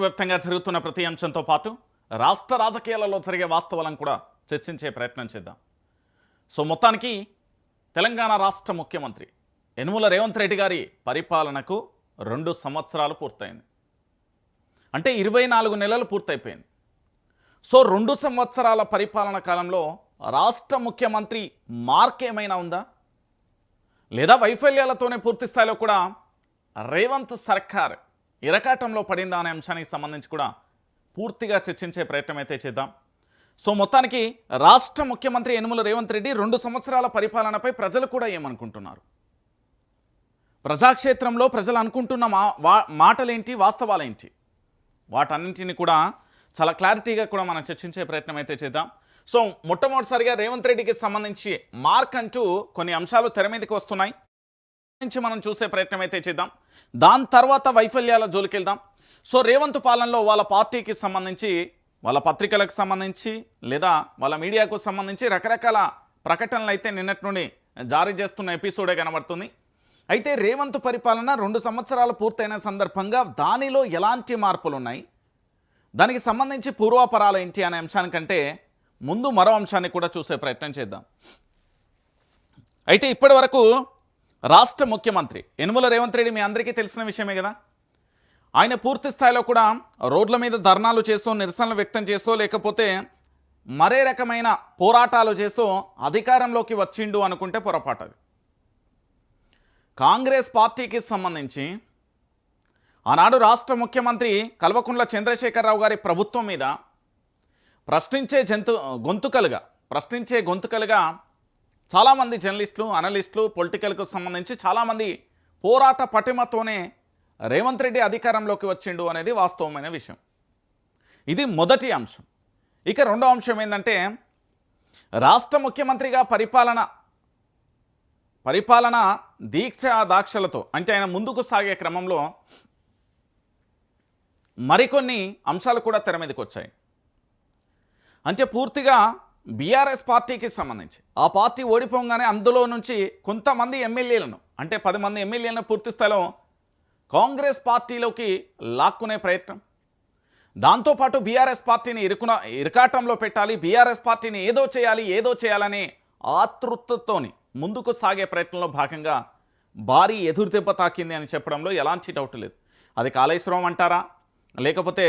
వ్యాప్తంగా జరుగుతున్న ప్రతి అంశంతో పాటు రాష్ట్ర రాజకీయాలలో జరిగే వాస్తవాలను కూడా చర్చించే ప్రయత్నం చేద్దాం. మొత్తానికి తెలంగాణ రాష్ట్ర ముఖ్యమంత్రి యనుమల రేవంత్ రెడ్డి గారి పరిపాలనకు 2 సంవత్సరాలు పూర్తయింది. అంటే 24 నెలలు పూర్తయిపోయింది. 2 సంవత్సరాల పరిపాలన కాలంలో రాష్ట్ర ముఖ్యమంత్రి మార్క్ ఏమైనా ఉందా, లేదా వైఫల్యాలతోనే పూర్తి స్థాయిలో కూడా రేవంత్ సర్కార్ ఇరకాటంలో పడిందా అనే అంశానికి సంబంధించి కూడా పూర్తిగా చర్చించే ప్రయత్నం అయితే చేద్దాం. మొత్తానికి రాష్ట్ర ముఖ్యమంత్రి యనుమల రేవంత్ రెడ్డి 2 సంవత్సరాల పరిపాలనపై ప్రజలు కూడా ఏమనుకుంటున్నారు, ప్రజాక్షేత్రంలో ప్రజలు అనుకుంటున్న మాటలేంటి, వాస్తవాలేంటి, వాటన్నింటినీ కూడా చాలా క్లారిటీగా కూడా మనం చర్చించే ప్రయత్నం అయితే చేద్దాం. మొట్టమొదటిసారిగా రేవంత్ రెడ్డికి సంబంధించి మార్క్ అంటూ కొన్ని అంశాలు తెర మీదకి వస్తున్నాయి, నుంచి మనం చూసే ప్రయత్నం అయితే చేద్దాం. దాని తర్వాత వైఫల్యాల జోలికెళ్దాం. రేవంత్ పాలనలో వాళ్ళ పార్టీకి సంబంధించి, వాళ్ళ పత్రికలకు సంబంధించి, లేదా వాళ్ళ మీడియాకు సంబంధించి రకరకాల ప్రకటనలు అయితే నిన్నటి నుండి జారీ చేస్తున్న ఎపిసోడే కనబడుతుంది. అయితే రేవంత్ పరిపాలన 2 సంవత్సరాలు పూర్తయిన సందర్భంగా దానిలో ఎలాంటి మార్పులు ఉన్నాయి, దానికి సంబంధించి పూర్వాపరాలు ఏంటి అనే అంశానికంటే ముందు మరో అంశాన్ని కూడా చూసే ప్రయత్నం చేద్దాం. అయితే ఇప్పటి వరకు రాష్ట్ర ముఖ్యమంత్రి యనుమల రేవంత్ రెడ్డి మీ అందరికీ తెలిసిన విషయమే కదా, ఆయన పూర్తి స్థాయిలో కూడా రోడ్ల మీద ధర్నాలు చేసో, నిరసనలు వ్యక్తం చేసో, లేకపోతే మరే రకమైన పోరాటాలు చేసో అధికారంలోకి వచ్చిండు అనుకుంటే పొరపాటు. అది కాంగ్రెస్ పార్టీకి సంబంధించి ఆనాడు రాష్ట్ర ముఖ్యమంత్రి కల్వకుంట్ల చంద్రశేఖరరావు గారి ప్రభుత్వం మీద ప్రశ్నించే గొంతుకలుగా చాలామంది జర్నలిస్టులు, అనలిస్టులు, పొలిటికల్కు సంబంధించి చాలామంది పోరాట పటిమతోనే రేవంత్ రెడ్డి అధికారంలోకి వచ్చిండు అనేది వాస్తవమైన విషయం. ఇది మొదటి అంశం. ఇక రెండో అంశం ఏంటంటే, రాష్ట్ర ముఖ్యమంత్రిగా పరిపాలన దాక్షలతో అంటే ఆయన ముందుకు సాగే క్రమంలో మరికొన్ని అంశాలు కూడా తెర మీదకి వచ్చాయి. అంటే పూర్తిగా బీఆర్ఎస్ పార్టీకి సంబంధించి ఆ పార్టీ ఓడిపోగానే అందులో నుంచి కొంతమంది ఎమ్మెల్యేలను, అంటే 10 మంది ఎమ్మెల్యేలను పూర్తి స్థాయిలో కాంగ్రెస్ పార్టీలోకి లాక్కునే ప్రయత్నం, దాంతోపాటు బీఆర్ఎస్ పార్టీని ఇరకాటంలో పెట్టాలి, బీఆర్ఎస్ పార్టీని ఏదో చేయాలని ఆతృతతోని ముందుకు సాగే ప్రయత్నంలో భాగంగా భారీ ఎదురుదెబ్బ తాకింది అని చెప్పడంలో ఎలాంటి డౌట్ లేదు. అది కాళేశ్వరం అంటారా, లేకపోతే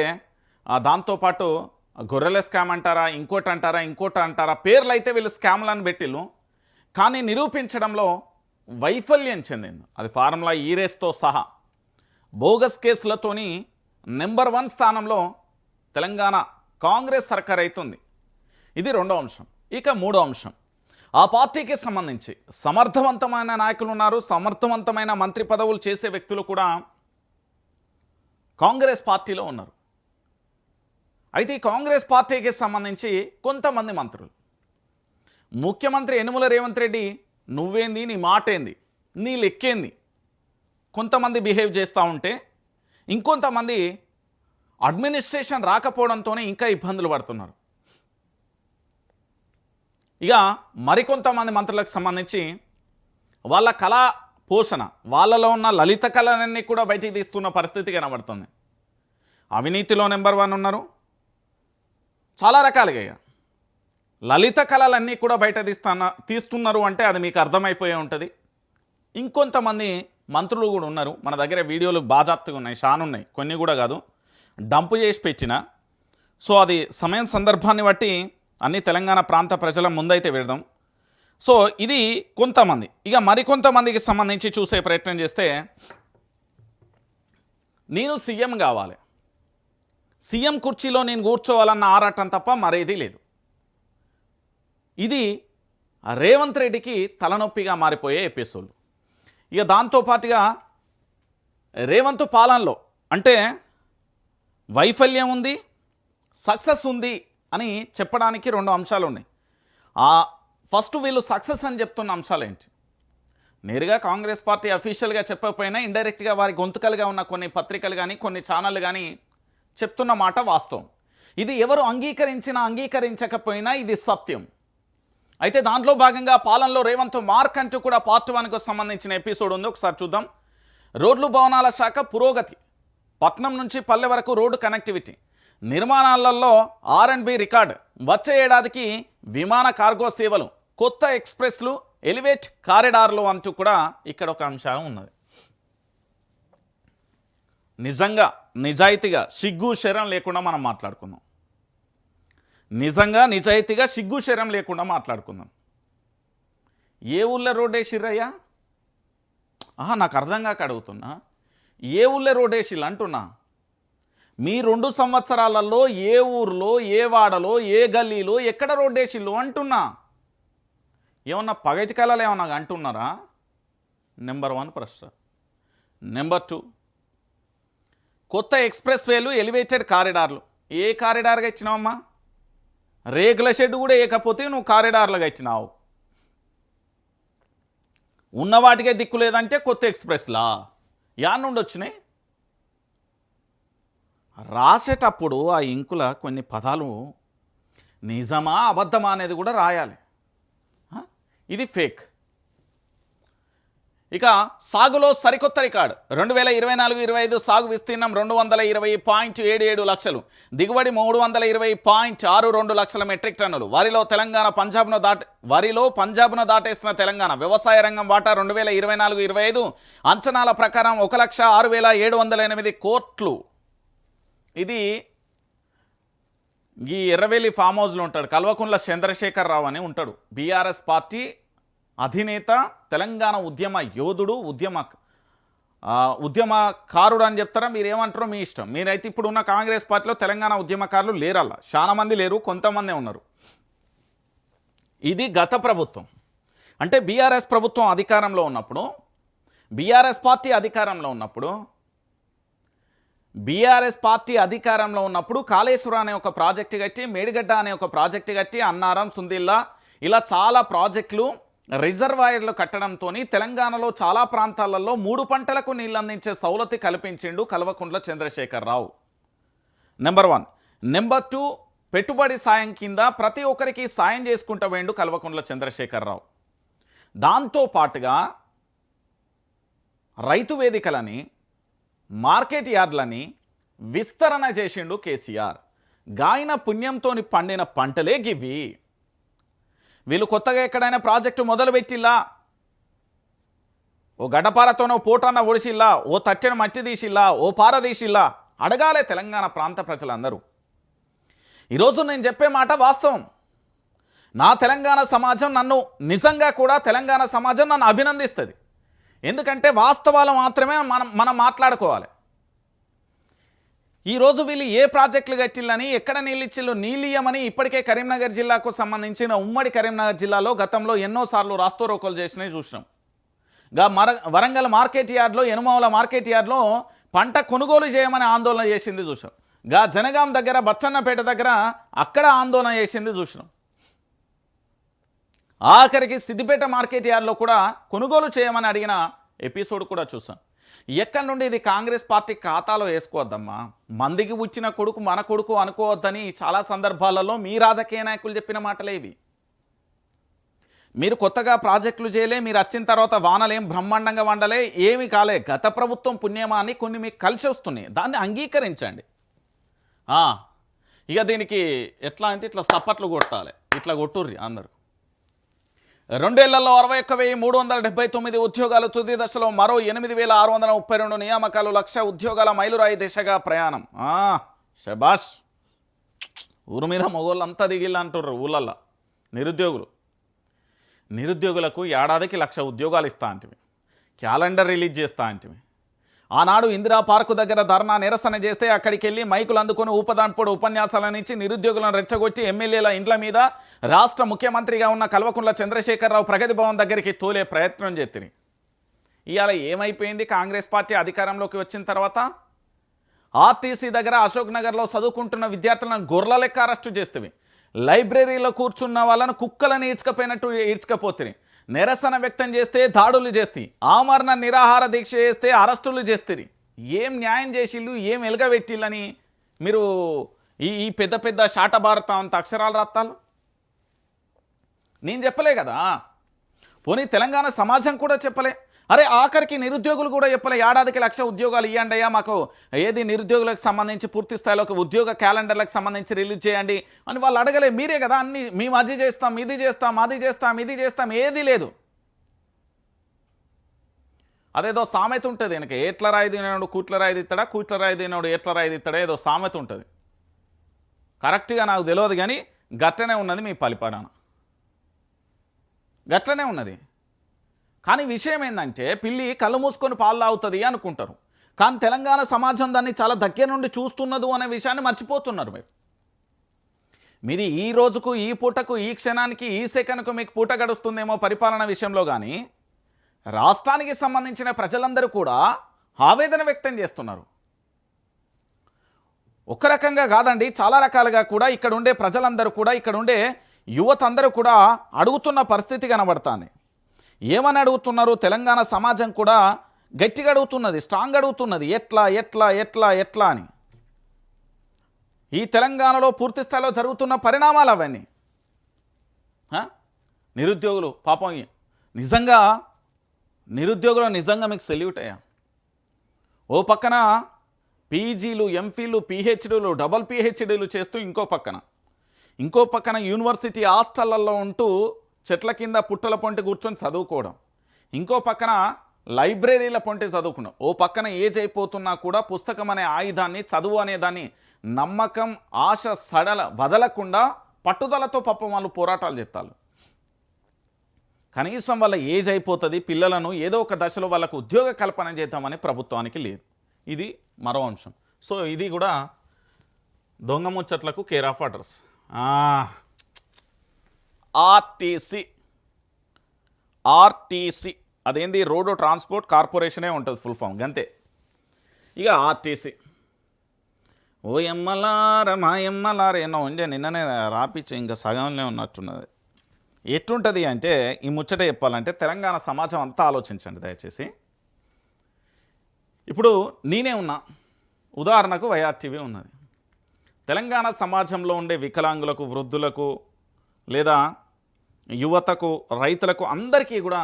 దాంతోపాటు గొర్రెల స్కామ్ అంటారా, ఇంకోటి అంటారా, పేర్లు అయితే వీళ్ళు స్కామ్లను పెట్టిళ్ళు, కానీ నిరూపించడంలో వైఫల్యం చెందింది. అది ఫార్ములా ఈ రేస్తో సహా బోగస్ కేసులతోని నెంబర్ 1 స్థానంలో తెలంగాణ కాంగ్రెస్ సర్కార్ అవుతుంది. ఇది రెండో అంశం. ఇక మూడో అంశం, ఆ పార్టీకి సంబంధించి సమర్థవంతమైన నాయకులు ఉన్నారు, సమర్థవంతమైన మంత్రి పదవులు చేసే వ్యక్తులు కూడా కాంగ్రెస్ పార్టీలో ఉన్నారు. అయితే ఈ కాంగ్రెస్ పార్టీకి సంబంధించి కొంతమంది మంత్రులు, ముఖ్యమంత్రి యనుమల రేవంత్ రెడ్డి నువ్వేంది, నీ మాట ఏంది, నీ లెక్కేంది, కొంతమంది బిహేవ్ చేస్తూ ఉంటే ఇంకొంతమంది అడ్మినిస్ట్రేషన్ రాకపోవడంతోనే ఇంకా ఇబ్బందులు పడుతున్నారు. ఇక మరికొంతమంది మంత్రులకు సంబంధించి వాళ్ళ కళా పోషణ, వాళ్ళలో ఉన్న లలిత కళలన్నీ కూడా బయటికి తీస్తున్న పరిస్థితి కనబడుతుంది. అవినీతిలో నెంబర్ 1 ఉన్నారు, చాలా రకాలుగా లలిత కళలన్నీ కూడా బయట తీస్తున్నారు అంటే అది మీకు అర్థమైపోయే ఉంటుంది. ఇంకొంతమంది మంత్రులు కూడా ఉన్నారు, మన దగ్గర వీడియోలు బాజాప్తుగా ఉన్నాయి, షానున్నాయి, కొన్ని కూడా కాదు, డంపు చేసి పెట్టిన. అది సమయం సందర్భాన్ని బట్టి అన్ని తెలంగాణ ప్రాంత ప్రజల ముందైతే పెడదాం. ఇది కొంతమంది. ఇక మరికొంతమందికి సంబంధించి చూసే ప్రయత్నం చేస్తే, నేను సీఎం కావాలి, సీఎం కుర్చీలో నేను కూర్చోవాలన్న ఆరాటం తప్ప మరేది లేదు. ఇది రేవంత్ రెడ్డికి తలనొప్పిగా మారిపోయే ఎపిసోడ్. ఇక దాంతోపాటుగా రేవంత్ పాలనలో అంటే వైఫల్యం ఉంది, సక్సెస్ ఉంది అని చెప్పడానికి 2 అంశాలు ఉన్నాయి. ఫస్ట్ వీళ్ళు సక్సెస్ అని చెప్తున్న అంశాలు ఏంటి, నేరుగా కాంగ్రెస్ పార్టీ అఫీషియల్గా చెప్పకపోయినా ఇండైరెక్ట్గా వారి గొంతుకలుగా ఉన్న కొన్ని పత్రికలు కానీ కొన్ని ఛానళ్ళు కానీ చెప్తున్న మాట వాస్తవం. ఇది ఎవరు అంగీకరించకపోయినా ఇది సత్యం. అయితే దాంట్లో భాగంగా పాలనలో రేవంత్ మార్క్ అంటూ కూడా పార్ట్ 1కు సంబంధించిన ఎపిసోడ్ ఉంది, ఒకసారి చూద్దాం. రోడ్లు భవనాల శాఖ పురోగతి పట్నం నుంచి పల్లె వరకు రోడ్డు కనెక్టివిటీ, నిర్మాణాలలో R&B రికార్డ్, వచ్చే ఏడాదికి విమాన కార్గో సేవలు, కొత్త ఎక్స్ప్రెస్లు, ఎలివేట్ కారిడార్లు అంటూ కూడా ఇక్కడ ఒక అంశం ఉన్నది. నిజంగా నిజాయితీగా సిగ్గు శరం లేకుండా మనం మాట్లాడుకుందాం. నిజంగా నిజాయితీగా సిగ్గు శరం లేకుండా మాట్లాడుకుందాం. ఏ ఊళ్ళో రోడ్ వేసిర్రయ్యా? నాకు అర్థం కాక అడుగుతున్నా. ఏ ఊళ్ళో రోడ్ వేసిర్రు అంటున్నా. మీ 2 సంవత్సరాలలో ఏ ఊర్లో, ఏ వాడలో, ఏ గల్లీలో ఎక్కడ రోడ్ వేసిర్రు అంటున్నా. ఏమన్నా పగటి కళలు ఏమన్నా అంటున్నారా? నెంబర్ 1 ప్రశ్న. నెంబర్ 2, కొత్త ఎక్స్ప్రెస్ వేలు, ఎలివేటెడ్ కారిడార్లు. ఏ కారిడార్గా ఇచ్చినావమ్మా? రేకుల షెడ్ కూడా వేయకపోతే నువ్వు కారిడార్లుగా ఇచ్చినావు. ఉన్న వాటికే దిక్కు లేదంటే కొత్త ఎక్స్ప్రెస్లా యా నుండి వచ్చినాయి? రాసేటప్పుడు ఆ ఇంకుల కొన్ని పదాలు నిజమా అబద్ధమా అనేది కూడా రాయాలి. ఇది ఫేక్. ఇక సాగులో సరికొత్త రికార్డు. 2024-25 సాగు విస్తీర్ణం 220.77 లక్షలు, దిగుబడి 320.62 లక్షల మెట్రిక్ టన్నులు. వరిలో పంజాబ్ను దాటేసిన తెలంగాణ. వ్యవసాయ రంగం వాటా 2024-25 అంచనాల ప్రకారం 1,06,708 కోట్లు. ఇది ఈ ఎర్రవెల్లి ఫామ్ హౌస్లో ఉంటాడు, కల్వకుంట్ల చంద్రశేఖర్ రావు అని ఉంటాడు. బీఆర్ఎస్ పార్టీ అధినేత, తెలంగాణ ఉద్యమ యోధుడు, ఉద్యమకారుడు అని చెప్తారా, మీరు ఏమంటారో మీ ఇష్టం. మీరైతే ఇప్పుడు ఉన్న కాంగ్రెస్ పార్టీలో తెలంగాణ ఉద్యమకారులు లేరల్లా, చాలా మంది లేరు, కొంతమందే ఉన్నారు. ఇది గత ప్రభుత్వం. అంటే బీఆర్ఎస్ ప్రభుత్వం అధికారంలో ఉన్నప్పుడు, బీఆర్ఎస్ పార్టీ అధికారంలో ఉన్నప్పుడు కాళేశ్వరం అనే ఒక ప్రాజెక్టు కట్టి, మేడిగడ్డ అనే ఒక ప్రాజెక్టు కట్టి, అన్నారం, సుందిల్లా ఇలా చాలా ప్రాజెక్టులు, రిజర్వాయర్లు కట్టడంతో తెలంగాణలో చాలా ప్రాంతాలలో 3 పంటలకు నీళ్ళు అందించే సౌలతి కల్పించిండు కల్వకుంట్ల చంద్రశేఖర్ రావు. నెంబర్ 1. నెంబర్ 2, పెట్టుబడి సాయం కింద ప్రతి ఒక్కరికి సాయం చేసుకుంటూ పోయిండు కల్వకుంట్ల చంద్రశేఖర్ రావు. దాంతోపాటుగా రైతు వేదికలని, మార్కెట్ యార్డ్లని విస్తరణ చేసిండు కేసీఆర్. గాయన పుణ్యంతో పండిన పంటలే గివి. వీళ్ళు కొత్తగా ఎక్కడైనా ప్రాజెక్టు మొదలుపెట్టిల్లా, ఓ గడ్డపారతోనో పోటన్న ఒడిసిల్లా, ఓ తట్టెను మట్టి తీసిల్లా, ఓ పార తీసిల్లా అడగాలే తెలంగాణ ప్రాంత ప్రజలందరూ. ఈరోజు నేను చెప్పే మాట వాస్తవం. నా తెలంగాణ సమాజం నన్ను నిజంగా కూడా తెలంగాణ సమాజం నన్ను అభినందిస్తుంది. ఎందుకంటే వాస్తవాలు మాత్రమే మనం మాట్లాడుకోవాలి. ఈరోజు వీళ్ళు ఏ ప్రాజెక్టులు కట్టిల్లని, ఎక్కడ నీళ్ళు ఇచ్చిళ్ళు, నీళ్ళు ఇయ్యమని ఇప్పటికే కరీంనగర్ జిల్లాకు సంబంధించిన ఉమ్మడి కరీంనగర్ జిల్లాలో గతంలో ఎన్నోసార్లు రాస్తోరోకోలు చేసినవి చూసినాం. వరంగల్ మార్కెట్ యార్డ్లో, ఎనుమవుల మార్కెట్ యార్డ్లో పంట కొనుగోలు చేయమని ఆందోళన చేసింది చూసాం. జనగాం దగ్గర, బచ్చన్నపేట దగ్గర అక్కడ ఆందోళన చేసింది చూసినాం. ఆఖరికి సిద్దిపేట మార్కెట్ యార్డ్లో కూడా కొనుగోలు చేయమని అడిగిన ఎపిసోడ్ కూడా చూసాం. ఎక్కడి నుండి ఇది కాంగ్రెస్ పార్టీ ఖాతాలో వేసుకోవద్దమ్మా. మందికి వచ్చిన కొడుకు మన కొడుకు అనుకోవద్దని చాలా సందర్భాలలో మీ రాజకీయ నాయకులు చెప్పిన మాటలే ఇవి. మీరు కొత్తగా ప్రాజెక్టులు చేయలే, మీరు వచ్చిన తర్వాత వానలేం బ్రహ్మాండంగా వండలే, ఏమి కాలే, గత ప్రభుత్వం పుణ్యమా అని కొన్ని మీకు కలిసి వస్తున్నాయి. దాన్ని అంగీకరించండి. ఇక దీనికి ఎట్లా అంటే ఇట్లా సప్పట్లు కొట్టాలి, ఇట్లా కొట్టుర్రి అందరూ. 2 ఏళ్లలో 61,379 ఉద్యోగాలు, తుది దశలో మరో 8,632 నియామకాలు, 1,00,000 ఉద్యోగాల మైలురాయి దిశగా ప్రయాణం. శబాష్. ఊరు మీద మొగోళ్ళంతా దిగిళ్ళు అంటుర్రు ఊళ్ళల్లో. నిరుద్యోగులకు ఏడాదికి 1,00,000 ఉద్యోగాలు ఇస్తా అంటివి, క్యాలెండర్ రిలీజ్ చేస్తా అంటివి. ఆనాడు ఇందిరా పార్కు దగ్గర ధర్నా నిరసన చేస్తే అక్కడికి వెళ్ళి మైకులు అందుకొని ఊపదాంపుడు ఉపన్యాసాలను ఇచ్చి నిరుద్యోగులను రెచ్చగొట్టి ఎమ్మెల్యేల ఇండ్ల మీద రాష్ట్ర ముఖ్యమంత్రిగా ఉన్న కల్వకుంట్ల చంద్రశేఖరరావు ప్రగతి భవన్ దగ్గరికి తోలే ప్రయత్నం చేతిని. ఇవాళ ఏమైపోయింది? కాంగ్రెస్ పార్టీ అధికారంలోకి వచ్చిన తర్వాత ఆర్టీసీ దగ్గర అశోక్ నగర్లో చదువుకుంటున్న విద్యార్థులను గొర్రెల లెక్క అరెస్టు చేస్తేవి, లైబ్రరీలో కూర్చున్న వాళ్ళను కుక్కలను ఈడ్చుకపోయినట్టు ఈడ్చుకపోతుంది, నిరసన వ్యక్తం చేస్తే దాడులు చేస్తే, ఆమరణ నిరాహార దీక్ష చేస్తే అరెస్టులు చేస్తారు. ఏం న్యాయం చేసిళ్ళు, ఏం ఎలుగబెట్టిళ్ళని మీరు ఈ పెద్ద పెద్ద శాట భారతం అంత అక్షరాలు రాస్తాలు? నేను చెప్పలే కదా, పోనీ తెలంగాణ సమాజం కూడా చెప్పలే. అరే ఆఖరికి నిరుద్యోగులు కూడా చెప్పలే ఏడాదికి 1,00,000 ఉద్యోగాలు ఇవ్వండి అయ్యా, మాకు ఏది నిరుద్యోగులకు సంబంధించి పూర్తి స్థాయిలో ఒక ఉద్యోగ క్యాలెండర్లకు సంబంధించి రిలీజ్ చేయండి అని వాళ్ళు అడగలే. మీరే కదా అన్ని మేము అది చేస్తాం, ఇది చేస్తాం, అది చేస్తాం, ఇది చేస్తాం, ఏది లేదు. అదేదో సామెత ఉంటుంది వెనక, ఏట్ల రాయి తినోడు కూట్ల రాయి తిత్తాడా, కూట్ల రాయి తినోడు ఏట్ల రాయి తిత్తాడా, ఏదో సామెత ఉంటుంది. కరెక్ట్గా నాకు తెలియదు కానీ గట్లనే ఉన్నది మీ పరిపాలన, గట్లనే ఉన్నది. కానీ విషయం ఏంటంటే పిల్లి కళ్ళు మూసుకొని పాలు తాగుతుంది అనుకుంటారు, కానీ తెలంగాణ సమాజం దాన్ని చాలా దగ్గర నుండి చూస్తున్నది అనే విషయాన్ని మర్చిపోతున్నారు. మీది ఈ రోజుకు, ఈ పూటకు, ఈ క్షణానికి, ఈ సెకండ్కు మీకు పూట గడుస్తుందేమో పరిపాలన విషయంలో, కానీ రాష్ట్రానికి సంబంధించిన ప్రజలందరూ కూడా ఆవేదన వ్యక్తం చేస్తున్నారు. ఒక రకంగా కాదండి, చాలా రకాలుగా కూడా ఇక్కడ ఉండే ప్రజలందరూ కూడా, ఇక్కడ ఉండే యువత అందరూ కూడా అడుగుతున్న పరిస్థితి కనబడుతుంది. ఏమని అడుగుతున్నారు? తెలంగాణ సమాజం కూడా గట్టిగా అడుగుతున్నది, స్ట్రాంగ్ అడుగుతున్నది, ఎట్లా ఎట్లా ఎట్లా ఎట్లా అని. ఈ తెలంగాణలో పూర్తి స్థాయిలో జరుగుతున్న పరిణామాలు అవన్నీ. నిరుద్యోగులు పాపం, నిజంగా నిరుద్యోగులు నిజంగా మీకు సెల్యూట్ అయ్యా. ఓ పక్కన పీజీలు, ఎంఫీలు, పీహెచ్డీలు, డబల్ పీహెచ్డీలు చేస్తూ ఇంకో పక్కన యూనివర్సిటీ హాస్టళ్లలో ఉంటూ చెట్ల కింద పుట్టల పొంటి కూర్చొని చదువుకోవడం, ఇంకో పక్కన లైబ్రరీల పొంటి చదువుకున్నాం. ఓ పక్కన ఏజ్ అయిపోతున్నా కూడా పుస్తకం అనే ఆయుధాన్ని, చదువు అనే దాన్ని నమ్మకం, ఆశ వదలకుండా పట్టుదలతో పాపం వాళ్ళు పోరాటాలు చేస్తారు. కనీసం వాళ్ళ ఏజ్ అయిపోతుంది, పిల్లలను ఏదో ఒక దశలో వాళ్ళకు ఉద్యోగ కల్పన చేద్దామని ప్రభుత్వానికి లేదు. ఇది మరో అంశం. సో ఇది కూడా దొంగ ముచ్చట్లకు కేర్ ఆఫ్ అడ్రస్. ఆర్టీసీ అదేంది, రోడ్డు ట్రాన్స్పోర్ట్ కార్పొరేషనే ఉంటుంది ఫుల్ ఫామ్, గంతే. ఇక ఆర్టీసీ ఓ ఎమ్మలార మా ఎమ్మలార ఎన్నో ఉండే, నిన్ననే రాపిచ్చి ఇంకా సగంలో ఉన్నట్టున్నది. ఎట్లుంటుంది అంటే ఈ ముచ్చట చెప్పాలంటే తెలంగాణ సమాజం అంతా ఆలోచించండి దయచేసి. ఇప్పుడు నేనే ఉన్నా, ఉదాహరణకు వైఆర్టీవీ ఉన్నది. తెలంగాణ సమాజంలో ఉండే వికలాంగులకు, వృద్ధులకు, లేదా యువతకు, రైతులకు అందరికీ కూడా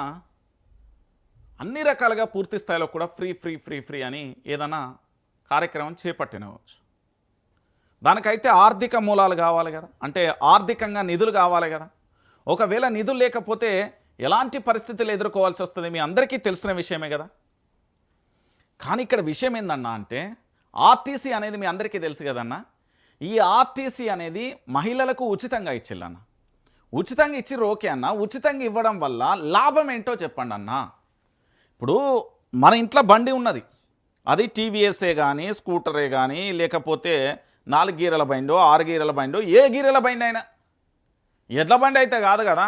అన్ని రకాలుగా పూర్తి స్థాయిలో కూడా ఫ్రీ ఫ్రీ ఫ్రీ ఫ్రీ అని ఏదైనా కార్యక్రమం చేపట్టినవచ్చు. దానికైతే ఆర్థిక మూలాలు కావాలి కదా, అంటే ఆర్థికంగా నిధులు కావాలి కదా. ఒకవేళ నిధులు లేకపోతే ఎలాంటి పరిస్థితులు ఎదుర్కోవాల్సి వస్తుంది మీ అందరికీ తెలిసిన విషయమే కదా. కానీ ఇక్కడ విషయం ఏందన్నా అంటే ఆర్టీసీ అనేది మీ అందరికీ తెలుసు కదన్నా. ఈ ఆర్టీసీ అనేది మహిళలకు ఉచితంగా ఇచ్చిల్లన్న. ఉచితంగా ఇచ్చిర్రు ఓకే అన్న, ఉచితంగా ఇవ్వడం వల్ల లాభం ఏంటో చెప్పండి అన్న. ఇప్పుడు మన ఇంట్లో బండి ఉన్నది, అది టీవీఎస్ఏ కానీ, స్కూటరే కానీ, లేకపోతే 4 గీరల బండో, 6 గీరల బండో, ఏ గీరల బండి అయినా, ఎడ్ల బండి అయితే కాదు కదా.